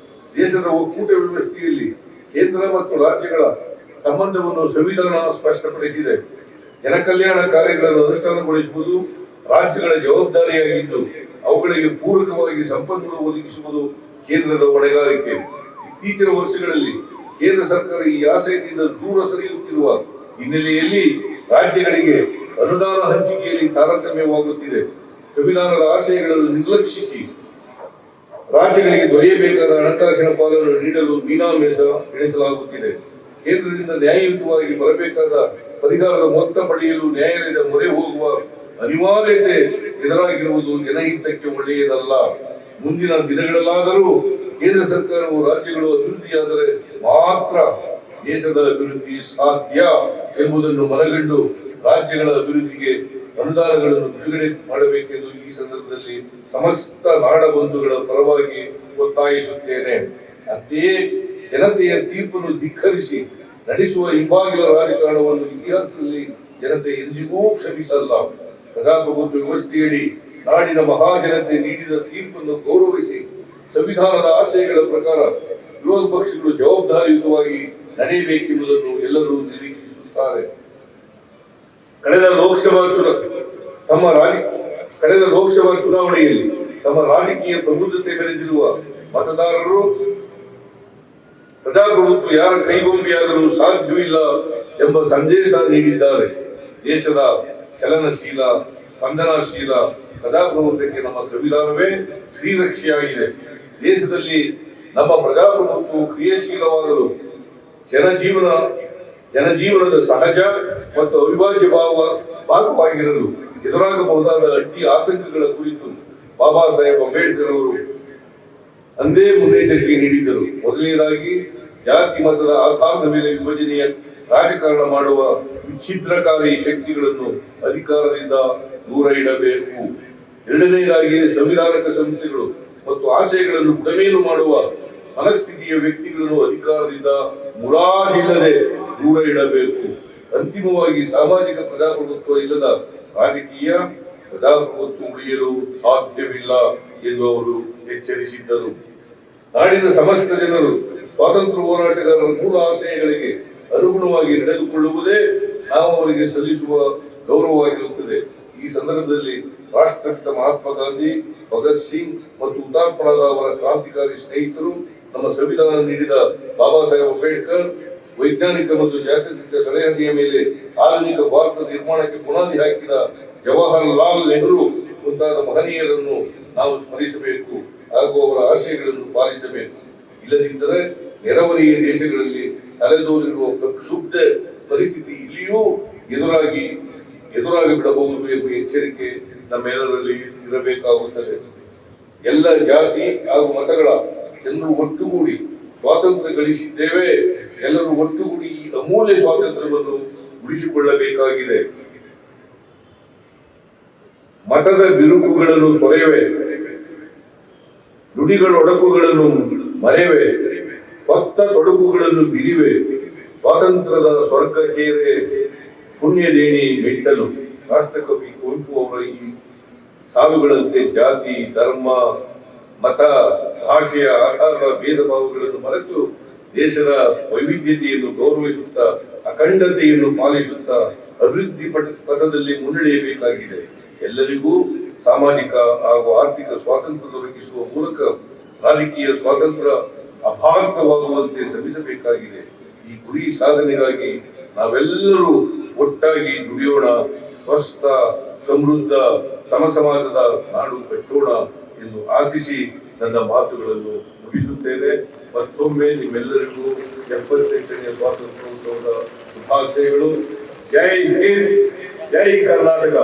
ದೇಶದ ಒಕ್ಕೂಟ ವ್ಯವಸ್ಥೆಯಲ್ಲಿ ಕೇಂದ್ರ ಮತ್ತು ರಾಜ್ಯಗಳ ಸಂಬಂಧವನ್ನು ಸಂವಿಧಾನ ಸ್ಪಷ್ಟಪಡಿಸಿದೆ. ಜನಕಲ್ಯಾಣ ಕಾರ್ಯಗಳನ್ನು ಅನುಷ್ಠಾನಗೊಳಿಸುವುದು ರಾಜ್ಯಗಳ ಜವಾಬ್ದಾರಿಯಾಗಿದ್ದು, ಅವುಗಳಿಗೆ ಪೂರಕವಾಗಿ ಸಂಪನ್ಮೂಲ ಒದಗಿಸುವುದು ಕೇಂದ್ರದ ಹೊಣೆಗಾರಿಕೆ. ಇತ್ತೀಚಿನ ವರ್ಷಗಳಲ್ಲಿ ಕೇಂದ್ರ ಸರ್ಕಾರ ಈ ಆಶಯದಿಂದ ದೂರ ಸರಿಯುತ್ತಿರುವ ಹಿನ್ನೆಲೆಯಲ್ಲಿ ರಾಜ್ಯಗಳಿಗೆ ಅನುದಾನ ಹಂಚಿಕೆಯಲ್ಲಿ ತಾರತಮ್ಯವಾಗುತ್ತಿದೆ. ಸಂವಿಧಾನದ ಆಶಯಗಳನ್ನು ನಿರ್ಲಕ್ಷಿಸಿ ರಾಜ್ಯಗಳಿಗೆ ದೊರೆಯಬೇಕಾದ ಹಣಕಾಸಿನ ಪಾಲನ್ನು ನೀಡಲು ಮೀನಾಮೇಷ ಎಣಿಸಲಾಗುತ್ತಿದೆ. ಕೇಂದ್ರದಿಂದ ನ್ಯಾಯಯುತವಾಗಿ ಬರಬೇಕಾದ ಪರಿಹಾರದ ಮೊತ್ತ ಪಡೆಯಲು ನ್ಯಾಯಾಲಯದ ಮೊರೆ ಹೋಗುವ ಅನಿವಾರ್ಯತೆ ಎದುರಾಗಿರುವುದು ಜನಹಿತಕ್ಕೆ ಒಳ್ಳೆಯದಲ್ಲ. ಮುಂದಿನ ದಿನಗಳಲ್ಲಾದರೂ ಕೇಂದ್ರ ಸರ್ಕಾರವು ರಾಜ್ಯಗಳು ಅಭಿವೃದ್ಧಿಯಾದರೆ ಮಾತ್ರ ದೇಶದ ಅಭಿವೃದ್ಧಿ ಸಾಧ್ಯ ಎಂಬುದನ್ನು ಮನಗಂಡು ರಾಜ್ಯಗಳ ಅಭಿವೃದ್ಧಿಗೆ ಅನುದಾನಗಳನ್ನು ಬಿಡುಗಡೆ ಮಾಡಬೇಕೆಂದು ಈ ಸಂದರ್ಭದಲ್ಲಿ ಸಮಸ್ತ ನಾಡಬಂಧುಗಳ ಪರವಾಗಿ ಒತ್ತಾಯಿಸುತ್ತೇನೆ. ಅಂತೆಯೇ ಜನತೆಯ ತೀರ್ಪನ್ನು ಧಿಕ್ಕರಿಸಿ ನಡೆಸುವ ಹಿಂಬಾಗಿಲ ರಾಜಕಾರಣವನ್ನು ಇತಿಹಾಸದಲ್ಲಿ ಜನತೆ ಎಂದಿಗೂ ಕ್ಷಮಿಸಲ್ಲ. ಪ್ರಜಾಪ್ರಭುತ್ವ ವ್ಯವಸ್ಥೆಯಡಿ ನಾಡಿನ ಮಹಾಜನತೆ ನೀಡಿದ ತೀರ್ಪನ್ನು ಗೌರವಿಸಿ ಸಂವಿಧಾನದ ಆಶಯಗಳ ಪ್ರಕಾರ ವಿರೋಧ ಪಕ್ಷಗಳು ಜವಾಬ್ದಾರಿಯುತವಾಗಿ ನಡೆಯಬೇಕೆಂಬುದನ್ನು ಎಲ್ಲರೂ ನಿರೀಕ್ಷಿಸುತ್ತಾರೆ. ಕಳೆದ ಲೋಕಸಭಾ ಚುನಾವಣೆಯಲ್ಲಿ ತಮ್ಮ ರಾಜಕೀಯ ಪ್ರಬುದ್ಧತೆ ಮೆರೆದಿರುವ ಮತದಾರರು ಪ್ರಜಾಪ್ರಭುತ್ವ ಯಾರ ಕೈಗೊಂಬೆಯಾಗಲು ಸಾಧ್ಯವಿಲ್ಲ ಎಂಬ ಸಂದೇಶ ನೀಡಿದ್ದಾರೆ. ದೇಶದ ಚಲನಶೀಲ ಸ್ಪಂದನಾಶೀಲ ಪ್ರಜಾಪ್ರಭುತ್ವಕ್ಕೆ ನಮ್ಮ ಸಂವಿಧಾನವೇ ಶ್ರೀರಕ್ಷೆಯಾಗಿದೆ. ದೇಶದಲ್ಲಿ ನಮ್ಮ ಪ್ರಜಾಪ್ರಭುತ್ವವು ಕ್ರಿಯಾಶೀಲವಾಗಲು ಜನಜೀವನದ ಸಹಜ ಮತ್ತು ಅವಿಭಾಜ್ಯ ಭಾಗವಾಗಿರಲು ಎದುರಾಗಬಹುದಾದ ಅಡ್ಡಿ ಆತಂಕಗಳ ಕುರಿತು ಬಾಬಾ ಸಾಹೇಬ್ ಅಂಬೇಡ್ಕರ್ ಅವರು ಅಂದೇ ಮುನ್ನೆಚ್ಚರಿಕೆ ನೀಡಿದ್ದರು. ಮೊದಲನೇದಾಗಿ ಜಾತಿ ಮತದ ಆಧಾರದ ಮೇಲೆ ವಿಭಜನೆಯ ರಾಜಕಾರಣ ಮಾಡುವ ವಿಚ್ಛಿದ್ರಕಾರಿ ಶಕ್ತಿಗಳನ್ನು ಅಧಿಕಾರದಿಂದ ದೂರ ಇಡಬೇಕು. ಎರಡನೇದಾಗಿ ಸಂವಿಧಾನಿಕ ಸಂಸ್ಥೆಗಳು ಮತ್ತು ಆಶಯಗಳನ್ನು ಬುಡಮೇಲು ಮಾಡುವ ಮನಸ್ಥಿತಿಯ ವ್ಯಕ್ತಿಗಳನ್ನು ಅಧಿಕಾರದಿಂದ ಮುಲಾಜಿಲ್ಲದೆ ದೂರ ಇಡಬೇಕು. ಅಂತಿಮವಾಗಿ ಸಾಮಾಜಿಕ ಪ್ರಜಾಪ್ರಭುತ್ವ ಇಲ್ಲದ ರಾಜಕೀಯ ಪ್ರಜಾಪ್ರಭುತ್ವ ಉಳಿಯಲು ಸಾಧ್ಯವಿಲ್ಲ ಎಂದು ಅವರು ಎಚ್ಚರಿಸಿದ್ದರು. ನಾಡಿನ ಸಮಸ್ತ ಜನರು ಸ್ವಾತಂತ್ರ್ಯ ಹೋರಾಟಗಾರರ ಮೂಲ ಆಶಯಗಳಿಗೆ ಅನುಗುಣವಾಗಿ ನಡೆದುಕೊಳ್ಳುವುದೇ ನಾವು ಅವರಿಗೆ ಸಲ್ಲಿಸುವ ಗೌರವವಾಗಿರುತ್ತದೆ. ಈ ಸಂದರ್ಭದಲ್ಲಿ ರಾಷ್ಟ್ರಪಿತ ಮಹಾತ್ಮ ಗಾಂಧಿ, ಭಗತ್ ಸಿಂಗ್ ಮತ್ತು ಹುತಾತ್ಮರಾದ ಅವರ ಕ್ರಾಂತಿಕಾರಿ ಸ್ನೇಹಿತರು, ನಮ್ಮ ಸಂವಿಧಾನ ನೀಡಿದ ಬಾಬಾ ಸಾಹೇಬ್ ಅಂಬೇಡ್ಕರ್, ವೈಜ್ಞಾನಿಕ ಮತ್ತು ಜಾತ್ಯತೀತ ತಳಹದಿಯ ಮೇಲೆ ಆಧುನಿಕ ಭಾರತ ನಿರ್ಮಾಣಕ್ಕೆ ಬುನಾದಿ ಹಾಕಿದ ಜವಾಹರಲಾಲ್ ನೆಹರು ಮುಂತಾದ ಮಹನೀಯರನ್ನು ನಾವು ಸ್ಮರಿಸಬೇಕು ಹಾಗೂ ಅವರ ಆಶಯಗಳನ್ನು ಪಾಲಿಸಬೇಕು. ಇಲ್ಲದಿದ್ದರೆ ನೆರೆಹೊರೆಯ ದೇಶಗಳಲ್ಲಿ ತಲೆದೋರಿರುವ ಪ್ರಕ್ಷುಬ್ಧ ಪರಿಸ್ಥಿತಿ ಇಲ್ಲಿಯೂ ಎದುರಾಗಿ ಬಿಡಬಹುದು ಎಂಬ ಎಚ್ಚರಿಕೆ ನಮ್ಮೆಲ್ಲರಲ್ಲಿ ಇರಬೇಕಾಗುತ್ತದೆ. ಎಲ್ಲ ಜಾತಿ ಹಾಗೂ ಮತಗಳ ಜನರು ಒಟ್ಟುಗೂಡಿ ಸ್ವಾತಂತ್ರ್ಯ ಗಳಿಸಿದ್ದೇವೆ. ಎಲ್ಲರೂ ಒಟ್ಟುಗೂಡಿ ಈ ಅಮೂಲ್ಯ ಸ್ವಾತಂತ್ರ್ಯವನ್ನು ಉಳಿಸಿಕೊಳ್ಳಬೇಕಾಗಿದೆ. ಮತದ ಬಿರುಕುಗಳನ್ನು ತೊರೆಯವೆ, ನುಡಿಗಳ ಒಡಕುಗಳನ್ನು ಮರೆಯವೆ, ಹೊತ್ತ ತೊಡಕುಗಳನ್ನು ಬಿರಿವೆ, ಸ್ವಾತಂತ್ರ್ಯದ ಸ್ವರ್ಗ ಚೇರೆ ಪುಣ್ಯದೇಣಿ ಮೆಟ್ಟಲು. ರಾಷ್ಟ್ರಕವಿ ಕುವೆಂಪು ಅವರ ಈ ಸಾಲುಗಳಂತೆ ಜಾತಿ, ಧರ್ಮ, ಮತ, ಭಾಷೆಯ ಆಧಾರದ ಭೇದ ಭಾವಗಳನ್ನು ಮರೆತು ದೇಶದ ವೈವಿಧ್ಯತೆಯನ್ನು ಗೌರವಿಸುತ್ತಾ ಅಖಂಡತೆಯನ್ನು ಪಾಲಿಸುತ್ತಾ ಅಭಿವೃದ್ಧಿ ಪಥದಲ್ಲಿ ಮುನ್ನಡೆಯಬೇಕಾಗಿದೆ. ಎಲ್ಲರಿಗೂ ಸಾಮಾಜಿಕ ಹಾಗೂ ಆರ್ಥಿಕ ಸ್ವಾತಂತ್ರ್ಯ ದೊರಕಿಸುವ ಮೂಲಕ ರಾಜಕೀಯ ಸ್ವಾತಂತ್ರ್ಯ ಅಭಾವಿತವಾಗುವಂತೆ ಶ್ರಮಿಸಬೇಕಾಗಿದೆ. ಈ ಗುರಿ ಸಾಧನೆಗಾಗಿ ನಾವೆಲ್ಲರೂ ಒಟ್ಟಾಗಿ ದುಡಿಯೋಣ. ಸ್ವಸ್ಥ, ಸಮೃದ್ಧ, ಸಮಸಮಾಜದ ನಾಡು ಕಟ್ಟೋಣ ಎಂದು ಆಶಿಸಿ ನನ್ನ ಮಾತುಗಳನ್ನು ಮುಗಿಸುತ್ತೇನೆ. ಮತ್ತೊಮ್ಮೆ ನಿಮ್ಮೆಲ್ಲರಿಗೂ 78ನೇ ಸ್ವಾತಂತ್ರ್ಯೋತ್ಸವದ ಶುಭಾಶಯಗಳು. ಜೈ ಹಿಂದ್, ಜೈ ಕರ್ನಾಟಕ.